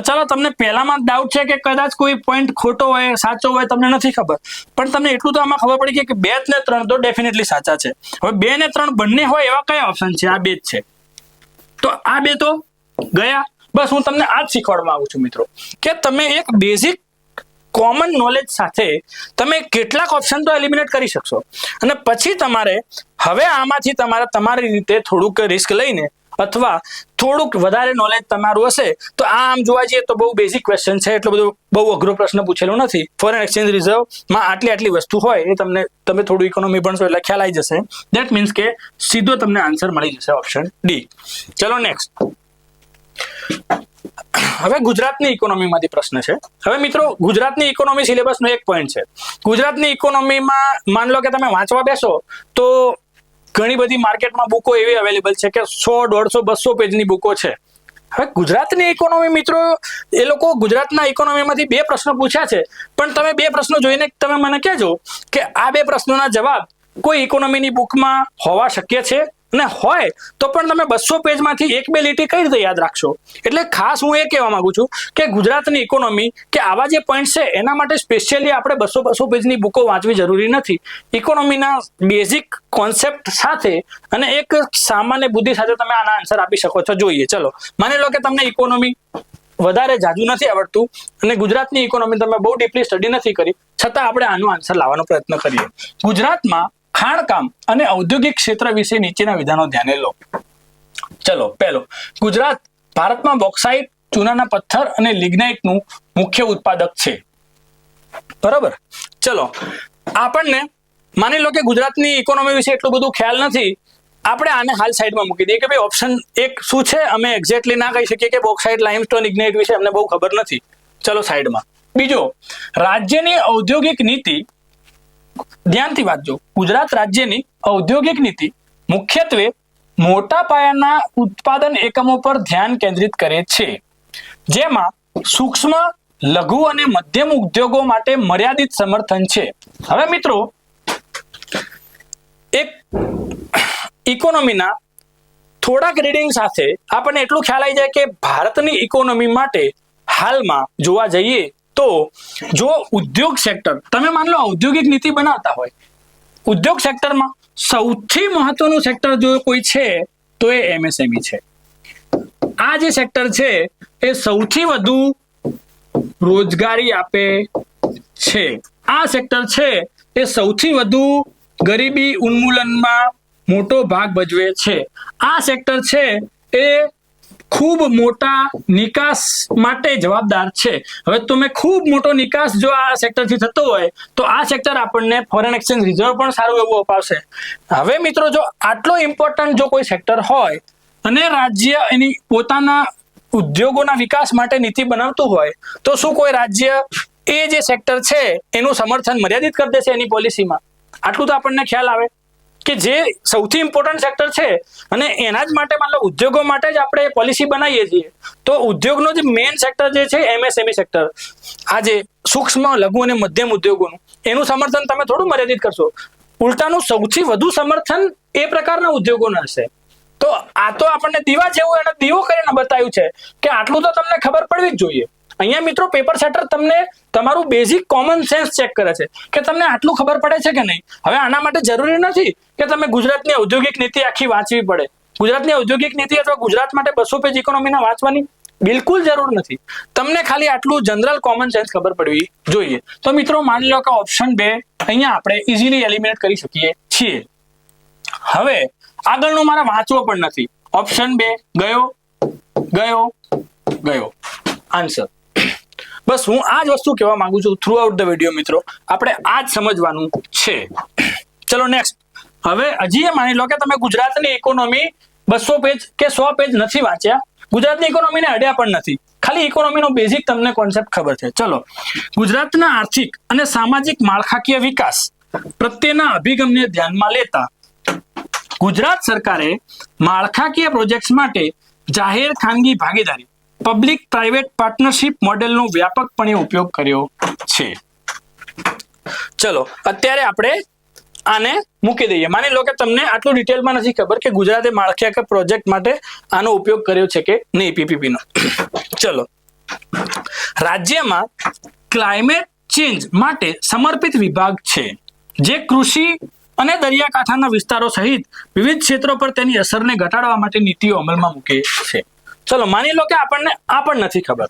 Speaker 1: ચલો તમને પહેલામાં ડાઉટ છે કે કદાચ કોઈ પોઈન્ટ ખોટો હોય, સાચો હોય, તમને નથી ખબર, પણ તમને એટલું તો આમાં ખબર પડી ગઈ કે 2 ને 3 તો ડેફિનેટલી સાચા છે. હવે 2 ને 3 બંને હોય એવા કયા ઓપ્શન છે? આ 2 જ છે. તો આ 2 તો ગયા. બસ હું તમને આ જ શીખવાડવા માંગુ છું મિત્રો કે તમે એક બેઝિક કોમન નોલેજ સાથે તમે કેટલાક ઓપ્શન તો એલિમિનેટ કરી શકશો, અને પછી તમારે હવે આમાંથી તમારી રીતે થોડુંક રિસ્ક લઈને અથવા થોડુંક વધારે નોલેજ તમારું હશે તો આમ જોવા જઈએ તો બહુ બેઝિક ક્વેશ્ચન છે, એટલો બધો બહુ અઘરો પ્રશ્ન પૂછેલો નથી. ફોરેન એક્સચેન્જ રિઝર્વમાં આટલી વસ્તુ હોય એ તમે થોડું ઇકોનોમી ભણશો એટલે ખ્યાલ આવી જશે. ધેટ મીન્સ કે સીધો તમને આન્સર મળી જશે ઓપ્શન ડી. ચલો નેક્સ્ટ. હવે ગુજરાતની ઇકોનોમીમાંથી પ્રશ્ન છે. હવે મિત્રો ગુજરાતની ઇકોનોમી સિલેબસનો એક પોઈન્ટ છે. ગુજરાતની ઇકોનોમીમાં માન લો કે તમે વાંચવા બેસો તો ઘણી બધી માર્કેટમાં બુકો એવી અવેલેબલ છે કે 100, 150, 200 પેજની બુકો છે. હવે ગુજરાતની ઇકોનોમી મિત્રો એ લોકો ગુજરાતના ઇકોનોમીમાંથી 2 પ્રશ્નો પૂછ્યા છે, પણ તમે 2 પ્રશ્નો જોઈને તમે મને કહેજો કે આ 2 પ્રશ્નોના જવાબ કોઈ ઇકોનોમીની બુકમાં હોવા શક્ય છે અને હોય તો પણ તમે 200 પેજમાંથી 1-2 લીટી કઈ રીતે યાદ રાખશો? એટલે ખાસ હું એ કહેવા માંગુ છું કે ગુજરાતની ઇકોનોમી કે આવા જે પોઈન્ટ છે એના માટે સ્પેશિયલી આપણે 200 પેજની બુકો વાંચવી જરૂરી નથી. ઇકોનોમીના બેઝિક કોન્સેપ્ટ સાથે અને એક સામાન્ય બુદ્ધિ સાથે તમે આના આન્સર આપી શકો છો. જોઈએ, ચલો માની લો કે તમને ઇકોનોમી વધારે જાજુ નથી આવડતું અને ગુજરાતની ઇકોનોમી તમે બહુ ડીપલી સ્ટડી નથી કરી, છતાં આપણે આનો આન્સર લાવવાનો પ્રયત્ન કરીએ. ગુજરાતમાં ખાણકામ અને ઔદ્યોગિક ક્ષેત્ર વિશે નીચેના વિધાનો ધ્યાને લો. ચલો, પહેલો, ગુજરાત ભારતમાં બોક્સાઇટ, ચૂનાના પથ્થર અને લિગ્નાઇટનું મુખ્ય ઉત્પાદક છે. બરાબર. ચલો, આપણને માની લો કે ગુજરાતની ઇકોનોમી વિશે એટલું બધું ખ્યાલ નથી, આપણે આને હાલ સાઈડમાં મૂકી દઈએ કે ભાઈ ઓપ્શન 1 શું છે, અમે એક્ઝેક્ટલી ના કહી શકીએ કે બોક્સાઇટ, લાઇમસ્ટોન, ઇગ્નાઇટ વિશે અમને બહુ ખબર નથી. ચલો સાઈડમાં. બીજો, રાજ્યની ઔદ્યોગિક નીતિ, ધ્યાનથી વાંચજો. ગુજરાત રાજ્યની ઔદ્યોગિક નીતિ મુખ્યત્વે મોટા પાયાના ઉત્પાદન એકમો પર ધ્યાન કેન્દ્રિત કરે છે, જેમાં સૂક્ષ્મ, લઘુ અને મધ્યમ ઉદ્યોગો માટે મર્યાદિત સમર્થન છે. હવે મિત્રો, એક ઇકોનોમીના થોડાક રીડિંગ સાથે આપણને એટલું ખ્યાલ આવી જાય કે ભારતની ઇકોનોમી માટે હાલમાં જોવા જઈએ તો જો ઉદ્યોગ સેક્ટર, તમે માન લો ઔદ્યોગિક નીતિ બનાવતા હોય, ઉદ્યોગ સેક્ટરમાં સૌથી મહત્વનું સેક્ટર જો કોઈ છે તો એ એમએસએમઈ છે. આ જે સેક્ટર છે એ સૌથી વધુ રોજગારી આપે છે. આ સેક્ટર છે એ સૌથી વધુ ગરીબી ઉન્મૂલનમાં મોટો ભાગ ભજવે છે. આ સેક્ટર છે એ ખૂબ મોટા નિકાસ માટે જવાબદાર છે. હવે તમે ખૂબ મોટો નિકાસ જો આ સેક્ટરથી થતો હોય તો આ સેક્ટર આપણને ફોરેન એક્સચેન્જ રિઝર્વ પણ સારું એવું અપાવશે. હવે મિત્રો, જો આટલો ઇમ્પોર્ટન્ટ જો કોઈ સેક્ટર હોય અને રાજ્ય એની પોતાના ઉદ્યોગોના વિકાસ માટે નીતિ બનાવતું હોય તો શું કોઈ રાજ્ય એ જે સેક્ટર છે એનું સમર્થન મર્યાદિત કરી દેશે એની પોલિસીમાં? આટલું તો આપણને ખ્યાલ આવે કે જે સૌથી ઇમ્પોર્ટન્ટ સેક્ટર છે અને એના જ માટે મતલબ ઉદ્યોગો માટે જ આપણે પોલિસી બનાવીએ છીએ, તો ઉદ્યોગનો જે મેઇન સેક્ટર જે છે એમએસએમઈ સેક્ટર, આ જે સૂક્ષ્મ, લઘુ અને મધ્યમ ઉદ્યોગોનું, એનું સમર્થન તમે થોડું મર્યાદિત કરશો. ઉલટાનું સૌથી વધુ સમર્થન એ પ્રકારના ઉદ્યોગોને હશે. તો આ તો આપણને દીવા જેવું એને દીવો કરીને બતાવ્યું છે કે આટલું તો તમને ખબર પડવી જ જોઈએ. અહીંયા મિત્રો પેપર સેટર તમને તમારું બેઝિક કોમન સેન્સ ચેક કરે છે કે તમને આટલું ખબર પડે છે કે નહીં. હવે આના માટે જરૂરી નથી કે તમે ગુજરાતની ઔદ્યોગિક નીતિ આખી વાંચવી પડે. ગુજરાતની ઔદ્યોગિક નીતિ અથવા ગુજરાત માટે 200 પેજ ઇકોનોમીના વાંચવાની બિલકુલ જરૂર નથી. તમને ખાલી આટલું જનરલ કોમન સેન્સ ખબર પડવી જોઈએ. તો મિત્રો માની લો કે ઓપ્શન 2 અહીંયા આપણે ઇઝીલી એલિમિનેટ કરી શકીએ છીએ. હવે આગળનું મારે વાંચવો પણ નથી. ઓપ્શન 2 ગયો આન્સર. બસ હું આ જ વસ્તુ કહેવા માંગુ છું થ્રુ આઉટ ધ વિડીયો. મિત્રો, આપણે આ જ સમજવાનું છે. ચલો નેક્સ્ટ. હવે હજી માની લો કે તમે ગુજરાતની ઇકોનોમી 200 પેજ કે 100 પેજ નથી વાંચ્યા, ગુજરાતની ઇકોનોમીને અડ્યા પણ નથી, ખાલી ઇકોનોમીનો બેઝિક તમને કોન્સેપ્ટ ખબર છે. ચલો, ગુજરાતના આર્થિક અને સામાજિક માળખાકીય વિકાસ પ્રત્યેના અભિગમને ધ્યાનમાં લેતા ગુજરાત સરકારે માળખાકીય પ્રોજેક્ટ્સ માટે જાહેર ખાનગી ભાગીદારી, પબ્લિક પ્રાઇવેટ પાર્ટનરશિપ મોડેલનો વ્યાપકપણે ઉપયોગ કર્યો છે. ચલો, અત્યારે આપણે આને મૂકી દઈએ. માની લો કે તમને આટલું ડિટેલમાં નથી ખબર કે ગુજરાતે માળખાકીય પ્રોજેક્ટ માટે આનો ઉપયોગ કર્યો છે કે નહીં, પીપીપી નો. ચલો, રાજ્યમાં ક્લાઇમેટ ચેન્જ માટે સમર્પિત વિભાગ છે જે કૃષિ અને દરિયાકાંઠાના વિસ્તારો સહિત વિવિધ ક્ષેત્રો પર તેની અસરને ઘટાડવા માટે નીતિઓ અમલમાં મૂકે છે. ચલો, માની લો કે આપણને આ પણ નથી ખબર.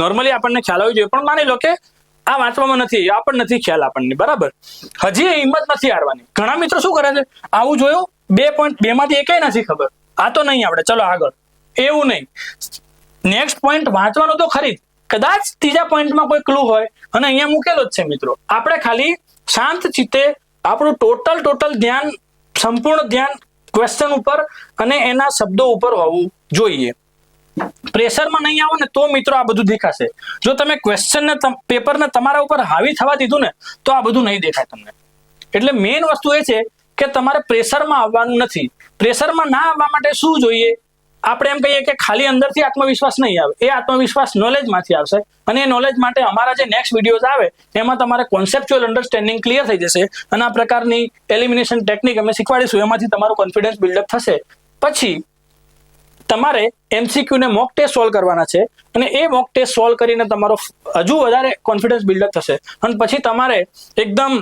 Speaker 1: નોર્મલી આપણને ખ્યાલ હોવી જોઈએ, પણ માની લો કે આ વાંચવામાં નથી, આ પણ નથી ખ્યાલ આપણને. બરાબર, હજી હિંમત નથી હારવાની. ઘણા મિત્રો શું કરે છે, આવું જોયું 2.2 માંથી એકેય નથી ખબર, આ તો નહીં આવડે, ચલો આગળ. એવું નહીં, નેક્સ્ટ પોઈન્ટ વાંચવાનું તો ખરી જ. કદાચ ત્રીજા પોઈન્ટમાં કોઈ ક્લુ હોય અને અહીંયા મૂકેલો જ છે. મિત્રો, આપણે ખાલી શાંત ચિત્તે આપણું ટોટલ ધ્યાન, સંપૂર્ણ ધ્યાન ક્વેશ્ચન ઉપર અને એના શબ્દો ઉપર હોવું જોઈએ. પ્રેશરમાં નહીં આવો ને તો મિત્રો આ બધું દેખાશે. જો તમે ક્વેશ્ચન ને પેપરને તમારા ઉપર હાવી થવા દીધું ને તો આ બધું નહીં દેખાય તમને. એટલે મેઇન વસ્તુ એ છે કે તમારે પ્રેશરમાં આવવાનું નથી. પ્રેશરમાં ના આવવા માટે શું જોઈએ? આપણે એમ કહીએ કે ખાલી અંદરથી આત્મવિશ્વાસ નહીં આવે, એ આત્મવિશ્વાસ નોલેજમાંથી આવશે. અને એ નોલેજ માટે અમારા જે નેક્સ્ટ વિડીયોઝ આવે એમાં તમારે કોન્સેપ્ચ્યુઅલ અન્ડરસ્ટેન્ડિંગ ક્લિયર થઈ જશે અને આ પ્રકારની એલિમિનેશન ટેકનિક અમે શીખવાડીશું. એમાંથી તમારું કોન્ફિડન્સ બિલ્ડઅપ થશે. પછી તમારે MCQ ને મોક ટેસ્ટ સોલ્વ કરવાના છે અને એ મોક ટેસ્ટ સોલ્વ કરીને તમારો હજુ વધારે કોન્ફિડન્સ બિલ્ડઅપ થશે. અને પછી તમારે એકદમ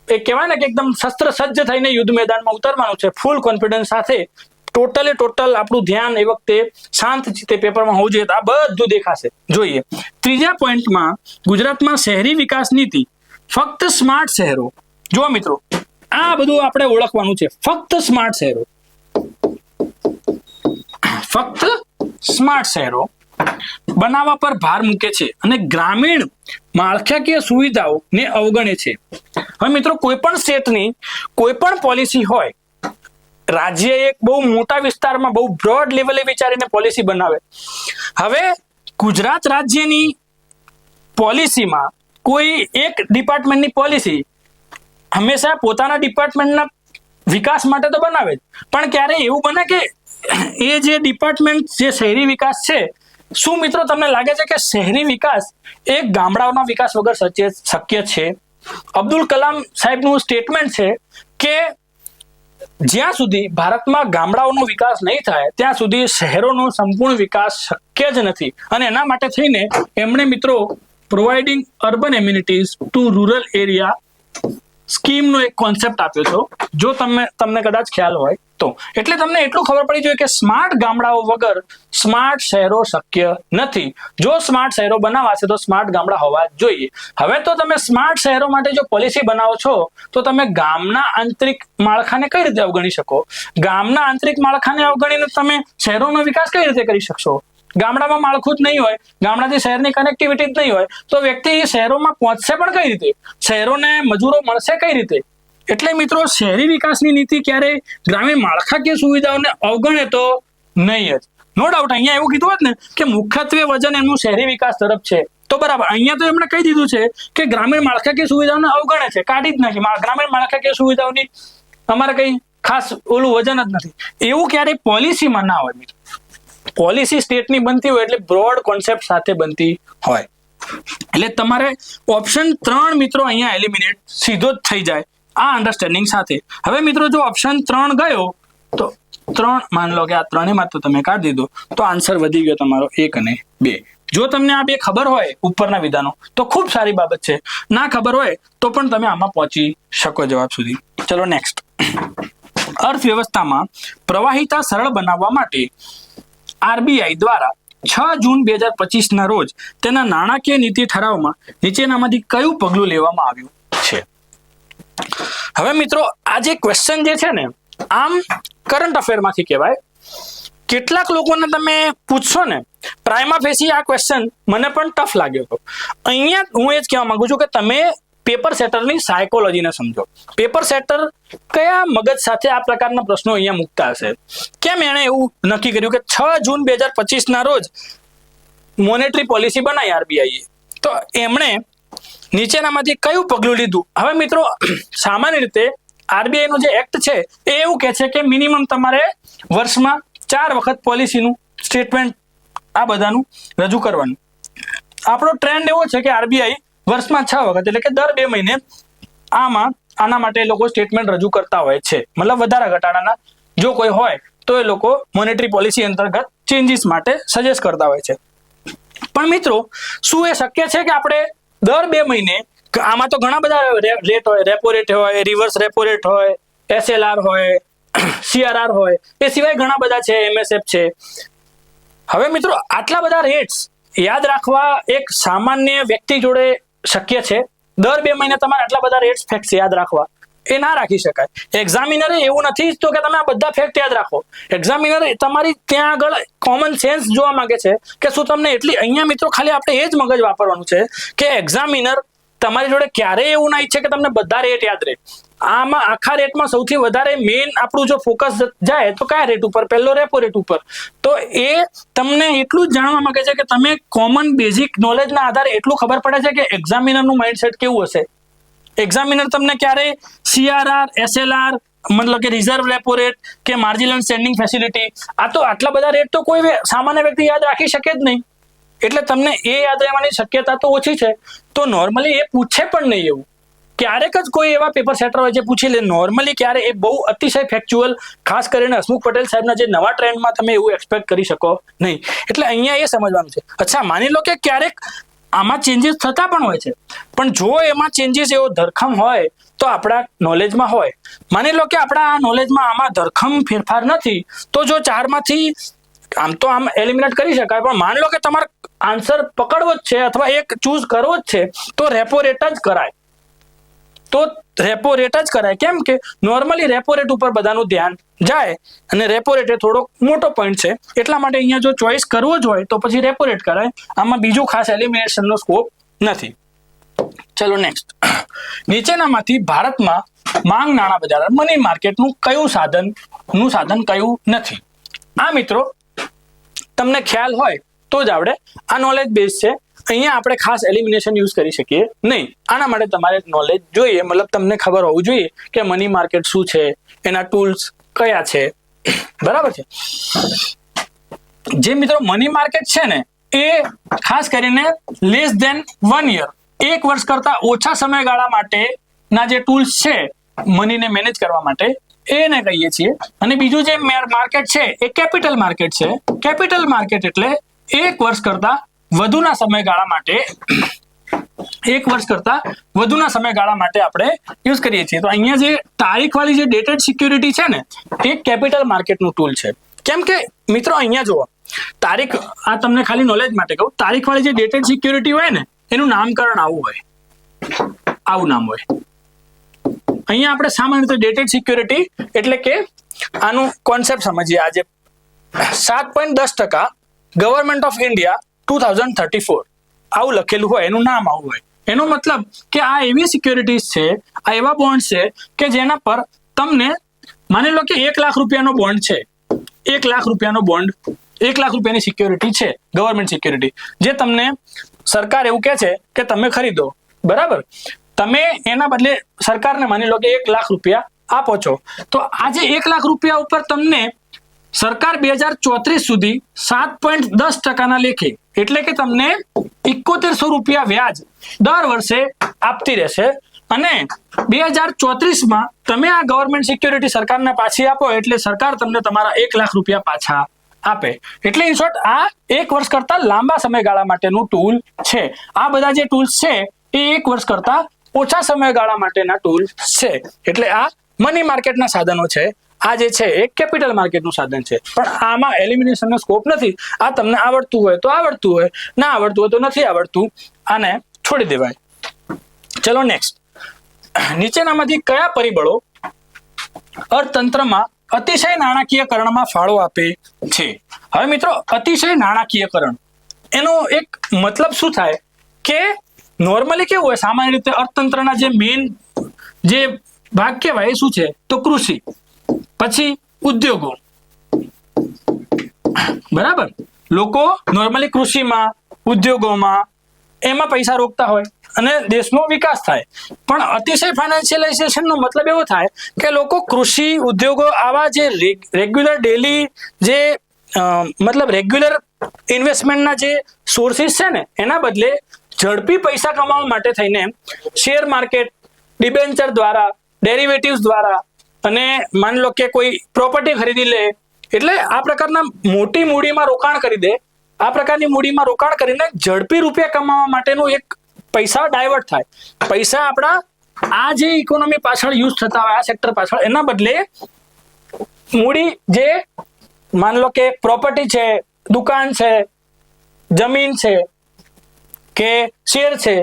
Speaker 1: એ કહેવાય ને કે એકદમ શસ્ત્ર સજ્જ થઈને યુદ્ધ મેદાનમાં ઉતરવાનું છે ફૂલ કોન્ફિડન્સ સાથે. ટોટલ આપણું ધ્યાન એ વખતે શાંત ચિત્તે પેપરમાં હોવું જોઈએ. આ બધું દેખાશે. જોઈએ ત્રીજા પોઈન્ટમાં ગુજરાતમાં શહેરી વિકાસ નીતિ ફક્ત સ્માર્ટ શહેરો. જો મિત્રો આ બધું આપણે ઓળખવાનું છે. ફક્ત સ્માર્ટ શહેરો બનાવવા પર ભાર મૂકે છે અને ગ્રામીણ માળખાકીય સુવિધાઓને અવગણે છે. હવે મિત્રો કોઈ પણ સ્ટેટની કોઈ પણ પોલિસી હોય, રાજ્ય એક બહુ મોટા વિસ્તારમાં બહુ બ્રોડ લેવલે વિચારીને પોલિસી બનાવે. હવે ગુજરાત રાજ્યની પોલિસીમાં કોઈ એક ડિપાર્ટમેન્ટની પોલિસી હંમેશા પોતાના ડિપાર્ટમેન્ટના વિકાસ માટે તો બનાવે જ, પણ ક્યારે એવું બને કે એ જે ડિપાર્ટમેન્ટ જે શહેરી વિકાસ છે, શું મિત્રો તમને લાગે છે કે શહેરી વિકાસ એ ગામડાઓના વિકાસ વગર શક્ય છે? અબ્દુલ કલામ સાહેબનું સ્ટેટમેન્ટ છે કે જ્યાં સુધી ભારતમાં ગામડાઓનો વિકાસ નહીં થાય ત્યાં સુધી શહેરોનો સંપૂર્ણ વિકાસ શક્ય જ નથી. અને એના માટે થઈને એમણે મિત્રો providing urban amenities to rural area સ્કીમનો એક કોન્સેપ્ટ આપ્યો છો, જો તમને કદાચ ખ્યાલ હોય તો. એટલે તમને એટલું ખબર પડી જોઈએ કે સ્માર્ટ ગામડાઓ વગર સ્માર્ટ શહેરો શક્ય નથી. જો સ્માર્ટ શહેરો બનાવાશે તો સ્માર્ટ ગામડા હોવા જ જોઈએ. હવે તો તમે સ્માર્ટ શહેરો માટે જો પોલિસી બનાવો છો તો તમે ગામના આંતરિક માળખાને કઈ રીતે અવગણી શકો? ગામના આંતરિક માળખાને અવગણીને તમે શહેરોનો વિકાસ કઈ રીતે કરી શકશો? ગામડામાં માળખું જ નહીં હોય, ગામડાથી શહેરની કનેક્ટિવિટી જ નહીં હોય, તો વ્યક્તિ શહેરોમાં પહોંચશે પણ કઈ રીતે? શહેરોને મજૂરો મળશે કઈ રીતે? એટલે મિત્રો શહેરી વિકાસની નીતિ ક્યારે ગ્રામીણ માળખાકીય સુવિધાઓને અવગણે તો નહીં જ. નો ડાઉટ અહીંયા એવું કીધું હોત ને કે મુખ્યત્વે વજન એમનું શહેરી વિકાસ તરફ છે, તો બરાબર. અહીંયા તો એમણે કહી દીધું છે કે ગ્રામીણ માળખાકીય સુવિધાઓને અવગણે છે, કાઢી જ નાખી. ગ્રામીણ માળખાકીય સુવિધાઓની અમારે કઈ ખાસ ઓલું વજન જ નથી. એવું ક્યારેય પોલિસીમાં ના હોય મિત્રો. પોલિસી સ્ટેટની બનતી હોય એટલે બ્રોડ કોન્સેપ્ટ સાથે બનતી હોય. એટલે તમારે ઓપ્શન 3 મિત્રો અહીંયા એલિમિનેટ સીધો જ થઈ જાય આ અન્ડરસ્ટેન્ડિંગ સાથે. હવે મિત્રો જો ઓપ્શન 3 ગયો તો 3 માન લો કે આ 3 તો તમે કાઢી દીધો, તો આન્સર વધી ગયો તમારો 1 અને 2. જો તમને આ 2 ખબર હોય ઉપરના વિધાનો તો ખૂબ સારી બાબત છે. ના ખબર હોય તો પણ તમે આમાં પહોંચી શકો જવાબ સુધી. ચલો નેક્સ્ટ. અર્થવ્યવસ્થામાં પ્રવાહિતા સરળ બનાવવા માટે RBI દ્વારા 6 જૂન 2025 ના રોજ તેના નાણાકીય નીતિ ઠરાવમાં નીચેનામાંથી કયું પગલું લેવામાં આવ્યું છે? હવે મિત્રો આ જે ક્વેશ્ચન જે છે ને, આમ કરંટ અફેરમાંથી કહેવાય. કેટલાક લોકોને તમે પૂછશો ને, પ્રાઇમા ફેસી આ ક્વેશ્ચન મને પણ ટફ લાગ્યો હતો. અહીંયા હું એ જ કહેવા માંગુ છું કે તમે પેપર સેટરની સાયકોલોજીને સમજો. પેપર સેટર કયા મગજ સાથે આ પ્રકારના પ્રશ્નો અહીંયા મૂકતા હશે? કેમ એણે એવું નક્કી કર્યું કે 6 જૂન 2025 ના રોજ મોનેટરી પોલિસી બનાવી RBI? તો એમણે નીચેનામાંથી કયું પગલું લીધું? હવે મિત્રો સામાન્ય રીતે RBI નો જે એક્ટ છે એ એવું કહે છે કે મિનિમમ તમારે વર્ષમાં 4 વખત પોલિસીનું સ્ટેટમેન્ટ આ બધાનું રજૂ કરવાનું. આપણો ટ્રેન્ડ એવો છે કે RBI વર્ષમાં 6 વખત એટલે કે દર 2 મહિને આના માટે એ લોકો સ્ટેટમેન્ટ રજૂ કરતા હોય છે. મતલબ વધારા ઘટાડાના જો કોઈ હોય તો એ લોકો મોનેટરી પોલિસી અંતર્ગત ચેન્જીસ માટે સજેસ્ટ કરતા હોય છે. પણ મિત્રો શું એ શક્ય છે કે આપણે દર 2 મહિને, આમાં તો ઘણા બધા રેટ હોય, રેપો રેટ હોય, રિવર્સ રેપો રેટ હોય, SLR હોય, CRR હોય, એ સિવાય ઘણા બધા છે, MSF છે. હવે મિત્રો આટલા બધા રેટ્સ યાદ રાખવા એક સામાન્ય વ્યક્તિ જોડે શક્ય છે? દર 2 મહિને તમારે આટલા બધા રેટ્સ ફેક્ટ્સ યાદ રાખવા એ ના રાખી શકાય. એક્ઝામિનરે એવું નથી ઈચ્છતો કે તમે આ બધા ફેક્ટ યાદ રાખો. એક્ઝામિનર તમારી ત્યાં આગળ કોમન સેન્સ જોવા માંગે છે કે શું તમને એટલી. અહીંયા મિત્રો ખાલી આપણે એ જ મગજ વાપરવાનું છે કે એક્ઝામિનર તમારી જોડે ક્યારેય એવું ના ઈચ્છે કે તમને બધા રેટ યાદ રહે. આમાં આખા રેટમાં સૌથી વધારે મેઇન આપણું જો ફોકસ જાય તો કયા રેટ ઉપર? પહેલો રેપો રેટ ઉપર. તો એ તમને એટલું જ જાણવા માંગે છે કે તમે કોમન બેઝિક નોલેજના આધારે એટલું ખબર પડે છે કે એક્ઝામિનરનું માઇન્ડસેટ કેવું હશે. એક્ઝામિનર તમને ક્યારેય CRR, SLR મતલબ કે રિઝર્વ રેપો રેટ કે માર્જિનલ સ્ટેન્ડિંગ ફેસિલિટી, આ તો આટલા બધા રેટ તો કોઈ સામાન્ય વ્યક્તિ યાદ રાખી શકે જ નહીં. એટલે તમને એ યાદ રહેવાની શક્યતા તો ઓછી છે. તો નોર્મલી એ પૂછે પણ નહીં એવું. ક્યારેક જ કોઈ એવા પેપર સેટર હોય જે પૂછી લે. નોર્મલી ક્યારે એ બહુ અતિશય ફેક્ચ્યુઅલ, ખાસ કરીને હસમુખ પટેલ સાહેબના જે નવા ટ્રેન્ડમાં તમે એવું એક્સપેક્ટ કરી શકો નહીં. એટલે અહીંયા એ સમજવાનું છે. અચ્છા, માની લો કે ક્યારેક આમાં ચેન્જીસ થતા પણ હોય છે, પણ જો એમાં ચેન્જીસ એવો ધરખમ હોય તો આપણા નોલેજમાં હોય. માની લો કે આપણા નોલેજમાં આમાં ધરખમ ફેરફાર નથી, તો જો 4માંથી આમ તો આમ એલિમિનેટ કરી શકાય, પણ માની લો કે તમારે આન્સર પકડવો જ છે અથવા એક ચૂઝ કરવો જ છે, તો રેપો રેટ જ કરાય. તો રેપો રેટ જ કરાય. કેમ કે નોર્મલી રેપો રેટ ઉપર બધાનું ધ્યાન જાય, અને રેપો રેટ એ થોડો મોટો પોઈન્ટ છે, એટલા માટે અહીંયા જો ચોઈસ કરવો જ હોય તો પછી રેપો રેટ કરાય. આમાં બીજું ખાસ એલિમિનેશનનો સ્કોપ નથી. ચલો નેક્સ્ટ. નીચેનામાંથી ભારતમાં માંગ નાણાં બજાર મની માર્કેટનું કયું સાધન કયું નથી? આ મિત્રો તમને ખ્યાલ હોય તો જ આવડે. આ નોલેજ બેઝ છે. અહીંયા આપણે ખાસ એલિમિનેશન યુઝ કરી શકીએ નહીં. આના માટે તમારે નોલેજ જોઈએ, મતલબ તમને ખબર હોવું જોઈએ કે મની માર્કેટ શું છે, એના ટૂલ્સ કયા છે. બરાબર છે. જે મિત્રો મની માર્કેટ છે ને, એ ખાસ કરીને લેસ ધેન 1 યર, 1 વર્ષ કરતા ઓછા સમયગાળા માટેના જે ટૂલ્સ છે મનીને મેનેજ કરવા માટે, એને કહીએ છીએ. અને બીજું જે માર્કેટ છે એ કેપિટલ માર્કેટ છે. કેપિટલ માર્કેટ એટલે 1 વર્ષ કરતા વધુના સમયગાળા માટે, 1 વર્ષ કરતા વધુના સમયગાળા માટે આપણે યુઝ કરીએ છીએ. તો અહીંયા જે તારીખવાળી જે ડેટેડ સિક્યુરિટી છે ને, એ કેપિટલ માર્કેટનું ટૂલ છે. કેમ કે મિત્રો અહીંયા જુઓ, તારીખ, આ તમને ખાલી નોલેજ માટે કહું, તારીખવાળી જે ડેટેડ સિક્યુરિટી હોય ને, એનું નામકરણ આવું હોય, આવું નામ હોય. અહીંયા આપણે સામાન્ય રીતે ડેટેડ સિક્યુરિટી એટલે કે આનું કોન્સેપ્ટ સમજીએ. આજે 7.10% ગવર્મેન્ટ ઓફ ઇન્ડિયા 2034 આવું લખેલું હોય, એનું નામ આવું હોય. એનો મતલબ કે આ એવી સિક્યોરિટીઝ છે, આ એવા બોન્ડ છે કે જેના પર તમને, માની લો કે 1 લાખ રૂપિયાનો બોન્ડ છે, 1 લાખ રૂપિયાનો બોન્ડ, 1 લાખ રૂપિયાની સિક્યોરિટી છે, ગવર્મેન્ટ સિક્યોરિટી, જે તમને સરકાર એવું કહે છે કે તમે ખરીદો. બરાબર. તમે એના બદલે સરકારને માની લો કે 1 લાખ રૂપિયા આપો છો. તો આ જે 1 લાખ રૂપિયા ઉપર તમને સરકાર 2034 સુધી 7.10% લેખે, એટલે કે તમને 7100 રૂપિયા વ્યાજ દર વર્ષે આપતી રહેશે. અને 2034માં તમે આ ગવર્મેન્ટ સિક્યોરિટી સરકારને પાછી આપો એટલે સરકાર તમને તમારા 1 લાખ રૂપિયા પાછા આપે. એટલે ઇન શોર્ટ આ 1 વર્ષ કરતા લાંબા સમયગાળા માટેનું ટૂલ છે. આ બધા જે ટૂલ્સ છે એ 1 વર્ષ કરતા ઓછા સમયગાળા માટેના ટૂલ છે. એટલે આ મની માર્કેટના સાધનો છે. આ જે છે એ કેપિટલ માર્કેટનું સાધન છે. પણ આમાં એલિમિનેશનનો સ્કોપ નથી. આ તમને આવડતું હોય તો આવડતું હોય, ના આવડતું હોય તો નથી આવડતું, આને છોડી દેવાય. ચલો નેક્સ્ટ. નીચેનામાંથી કયા પરિબળો અર્થતંત્રમાં અતિશય નાણાકીયકરણમાં ફાળો આપે છે? હવે મિત્રો, અતિશય નાણાકીયકરણ એનો એક મતલબ શું થાય કે નોર્મલી કેવું હોય, સામાન્ય રીતે અર્થતંત્રના જે મેઇન જે ભાગ કહેવાય એ શું છે તો કૃષિ, પછી ઉદ્યોગો. બરાબર. લોકો નોર્મલી કૃષિમાં, ઉદ્યોગોમાં એમાં પૈસા રોકતા હોય અને દેશનો વિકાસ થાય. પણ અતિશય ફાઇનાન્શિયલાઇઝેશનનો મતલબ એવો થાય કે લોકો કૃષિ, ઉદ્યોગો, આવા જે રેગ્યુલર ડેલી જે મતલબ રેગ્યુલર ઇન્વેસ્ટમેન્ટના જે સોર્સિસ છે ને, એના બદલે ઝડપી પૈસા કમાવા માટે થઈને શેર માર્કેટ, ડિબેન્ચર દ્વારા, ડેરિવેટિવ્સ દ્વારા, અને માની લો કે કોઈ પ્રોપર્ટી ખરીદી લે, એટલે આ પ્રકારના મોટી મૂડીમાં રોકાણ કરી દે. આ પ્રકારની મૂડીમાં રોકાણ કરીને ઝડપી રૂપિયા કમાવા માટેનું એક પૈસા ડાયવર્ટ થાય. પૈસા આપણા આ જે ઇકોનોમી પાછળ યુઝ થતા હોય, આ સેક્ટર પાછળ, એના બદલે મૂડી જે માની લો કે પ્રોપર્ટી છે, દુકાન છે, જમીન છે, કે શેર છે,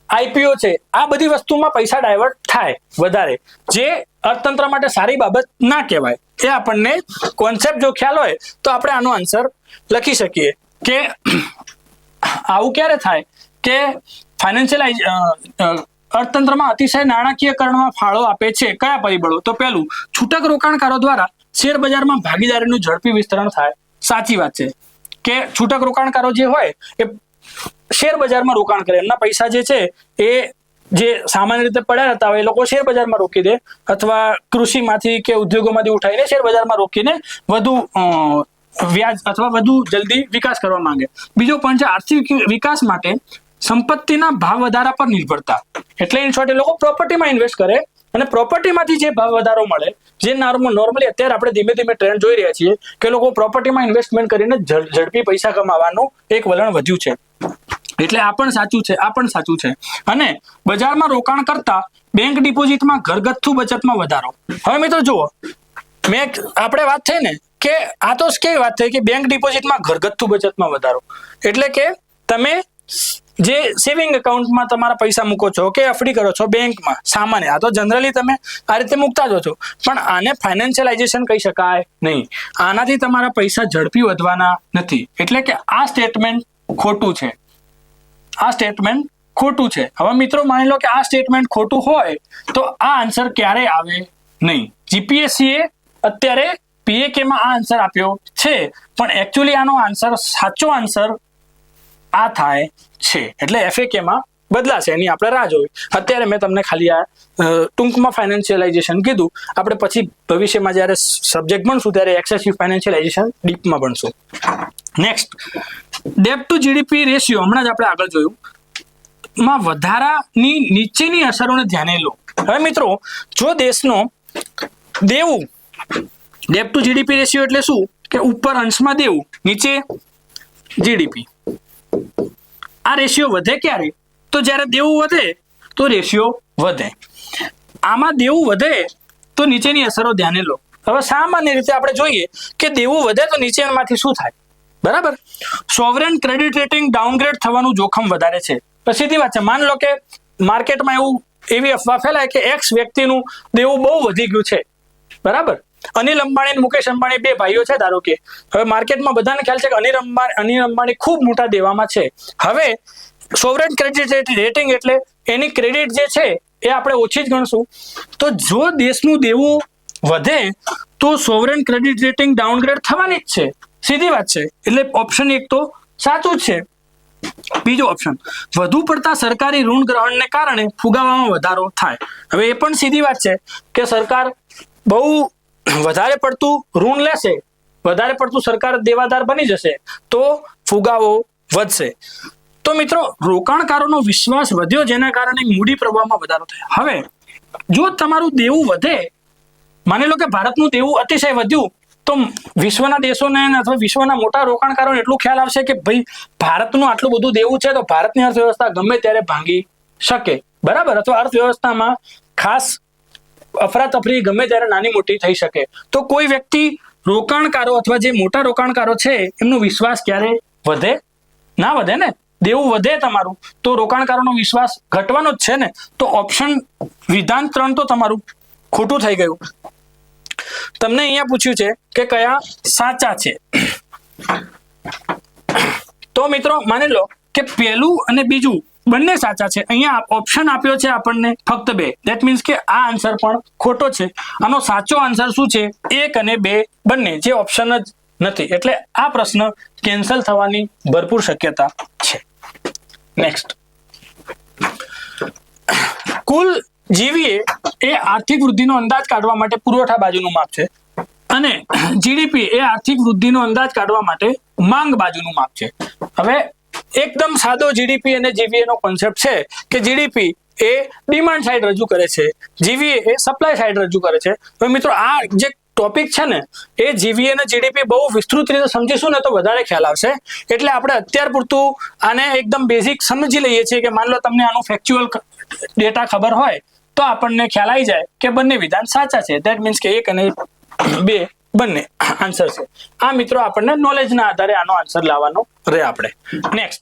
Speaker 1: આઈપીઓ છે, આ બધી વસ્તુમાં પૈસા ડાયવર્ટ થાય વધારે, જે અર્થતંત્ર માટે સારી બાબત ના કહેવાય. એ આપણને કોન્સેપ્ટ જો ખ્યાલ હોય તો આપણે આનો આન્સર લખી શકીએ કે આવું ક્યારે થાય કે અર્થતંત્રમાં અતિશય નાણાકીયકરણમાં ફાળો આપે છે કયા પરિબળો? તો પહેલું, છૂટક રોકાણકારો દ્વારા શેર બજારમાં ભાગીદારીનું ઝડપી વિસ્તરણ થાય. સાચી વાત છે કે છૂટક રોકાણકારો જે હોય એ શેર બજારમાં રોકાણ કરે, એમના પૈસા જે છે એ જે સામાન્ય રીતે પડ્યા હતા એ લોકો શેર બજારમાં રોકી દે, અથવા કૃષિમાંથી કે ઉદ્યોગોમાંથી ઉઠાવીને શેર બજારમાં રોકીને વધુ વ્યાજ અથવા વધુ જલ્દી વિકાસ કરવા માંગે. બીજો પોઈન્ટ છે આર્થિક વિકાસ માટે સંપત્તિના ભાવ વધારા પર નિર્ભરતા. એટલે ઇન શોર્ટ એ લોકો પ્રોપર્ટીમાં ઇન્વેસ્ટ કરે અને પ્રોપર્ટીમાંથી જે ભાવ વધારો મળે, જે નોર્મલી અત્યારે આપણે ધીમે ધીમે ટ્રેન્ડ જોઈ રહ્યા છીએ કે લોકો પ્રોપર્ટીમાં ઇન્વેસ્ટમેન્ટ કરીને ઝડપી પૈસા કમાવાનું એક વલણ વધ્યું છે. એટલે આ પણ સાચું છે. અને બજારમાં રોકાણ કરતા બેંક ડિપોઝિટમાં ઘરગથ્થુ બચતમાં વધારો. હવે મિત્રો જુઓ, આપણે વાત થઈ ને કે આ તો કેવી વાત થઈ કે બેંક ડિપોઝિટમાં ઘરગથ્થુ બચતમાં વધારો, એટલે કે તમે જે સેવિંગ એકાઉન્ટમાં તમારા પૈસા મૂકો છો કે એફડી કરો છો બેંકમાં, સામાન્ય આ તો જનરલી તમે આ રીતે મૂકતા જ છો, પણ આને ફાઇનાન્શિયલાઇઝેશન કહી શકાય નહીં. આનાથી તમારા પૈસા ઝડપી વધવાના નથી. એટલે કે આ સ્ટેટમેન્ટ ખોટું છે. હવે મિત્રો માની લો કે આ સ્ટેટમેન્ટ ખોટું હોય તો આ આન્સર ક્યારેય આવે નહીં. જીપીએસસીએ અત્યારે PAK માં આ આન્સર આપ્યો છે, પણ એકચ્યુઅલી આનો આન્સર સાચો આન્સર આ થાય છે. એટલે FAK માં બદલાશે, એની આપણે રાહ જોઈ. અત્યારે મેં તમને ખાલી આ ટૂંકમાં ફાઇનાન્શિયલાઇઝેશન કીધું. આપણે પછી ભવિષ્યમાં જ્યારે સબ્જેક્ટ ભણશું ત્યારે એક્સેસિવ ફાઇનાન્શિયલાઇઝેશન ડીપમાં ભણશું. Next, debt to GDP ratio હમણાં જ આપણે આગળ જોયું માં વધારાની નીચેની અસરોને ધ્યાને લો. હવે મિત્રો જો દેશનો દેવું, ડેટ ટુ જીડીપી રેશિયો એટલે શું કે ઉપર અંશમાં દેવું, નીચે જીડીપી. આ રેશિયો વધે ક્યારે? તો જ્યારે દેવું વધે તો રેશિયો વધે. આમાં દેવું વધે તો નીચેની અસરો ધ્યાને લો. હવે સામાન્ય રીતે આપણે જોઈએ કે દેવું વધે તો નીચેમાંથી શું થાય? બરાબર, સોવરેન ક્રેડિટ રેટિંગ ડાઉનગ્રેડ થવાનું જોખમ વધારે છે. તો સીધી વાત છે, માન લો કે માર્કેટમાં એવી અફવા ફેલાય કે એક્સ વ્યક્તિનું દેવું બહુ વધી ગયું છે. બરાબર, અનિલ અંબાણી અને મુકેશ અંબાણી બે ભાઈઓ છે ધારો કે. હવે માર્કેટમાં બધાને ખ્યાલ છે કે અનિલ અંબાણી ખૂબ મોટા દેવામાં છે. હવે સોવરેન ક્રેડિટ રેટિંગ એટલે એની ક્રેડિટ જે છે એ આપણે ઓછી જ ગણશું. તો જો દેશનું દેવું વધે તો સોવરેન ક્રેડિટ રેટિંગ ડાઉનગ્રેડ થવાની જ છે. સીધી વાત છે. એટલે ઓપ્શન 1 તો સાચું જ છે. બીજો ઓપ્શન, વધુ પડતા સરકારી ઋણ ગ્રહણને કારણે ફુગાવામાં વધારો થાય. હવે એ પણ સીધી વાત છે કે સરકાર બહુ વધારે પડતું ઋણ લેશે, વધારે પડતું સરકાર દેવાદાર બની જશે તો ફુગાવો વધશે. તો મિત્રો રોકાણકારોનો વિશ્વાસ વધ્યો જેના કારણે મૂડી પ્રવાહમાં વધારો થયો. હવે જો તમારું દેવું વધે, માની લો કે ભારતનું દેવું અતિશય વધ્યું, તો વિશ્વના દેશોને અથવા વિશ્વના મોટા રોકાણકારોને એટલું ખ્યાલ આવશે કે ભાઈ ભારતનું આટલું બધું દેવું છે તો ભારતની અર્થવ્યવસ્થા ગમે ત્યારે ભાંગી શકે. બરાબર, અથવા અર્થવ્યવસ્થામાં ખાસ અફરાતફરી ગમે ત્યારે નાની મોટી થઈ શકે. તો કોઈ વ્યક્તિ રોકાણકારો અથવા જે મોટા રોકાણકારો છે એમનો વિશ્વાસ ક્યારે વધે? ના વધે ને. દેવું વધે તમારું તો રોકાણકારોનો વિશ્વાસ ઘટવાનો જ છે ને. તો ઓપ્શન વિધાન 3 તો તમારું ખોટું થઈ ગયું. તમને અહીંયા પૂછ્યું છે કે કયા સાચા છે. તો મિત્રો માની લો કે પહેલું અને બીજું બંને સાચા છે. અહીંયા ઓપ્શન આપ્યો છે આપણને ફક્ત 2. ધેટ મીન્સ કે આ આન્સર પણ ખોટો છે. આનો સાચો આન્સર શું છે? 1 અને 2 બંને, જે ઓપ્શન જ નથી. એટલે આ પ્રશ્ન કેન્સલ થવાની ભરપૂર શક્યતા છે. નેક્સ્ટ, કુલ જીવીએ એ આર્થિક વૃદ્ધિનો અંદાજ કાઢવા માટે પુરવઠા બાજુનું માપ છે અને જીડીપી એ આર્થિક વૃદ્ધિનો અંદાજ કાઢવા માટે માંગ બાજુનું માપ છે. હવે એકદમ સાદો જીડીપી અને જીવીએ નો કોન્સેપ્ટ છે કે જીડીપી એ ડિમાન્ડ સાઇડ રજૂ કરે છે, જીવીએ એ સપ્લાય સાઇડ રજૂ કરે છે. હવે મિત્રો આ જે ટોપિક છે ને એ જીવીએ અને જીડીપી બહુ વિસ્તૃત રીતે સમજીશું ને તો વધારે ખ્યાલ આવશે. એટલે આપણે અત્યાર પૂરતું આને એકદમ બેઝિક સમજી લઈએ છીએ કે માન લો તમને આનું ફેક્ચ્યુઅલ ડેટા ખબર હોય તો આપણને ખ્યાલ આવી જાય કે બંને વિધાન સાચા છે. ધેટ મીન્સ કે 1 અને 2 બંને આન્સર છે. આ મિત્રો આપણને નોલેજના આધારે આનો આન્સર લાવવાનો રહે આપણે. નેક્સ્ટ,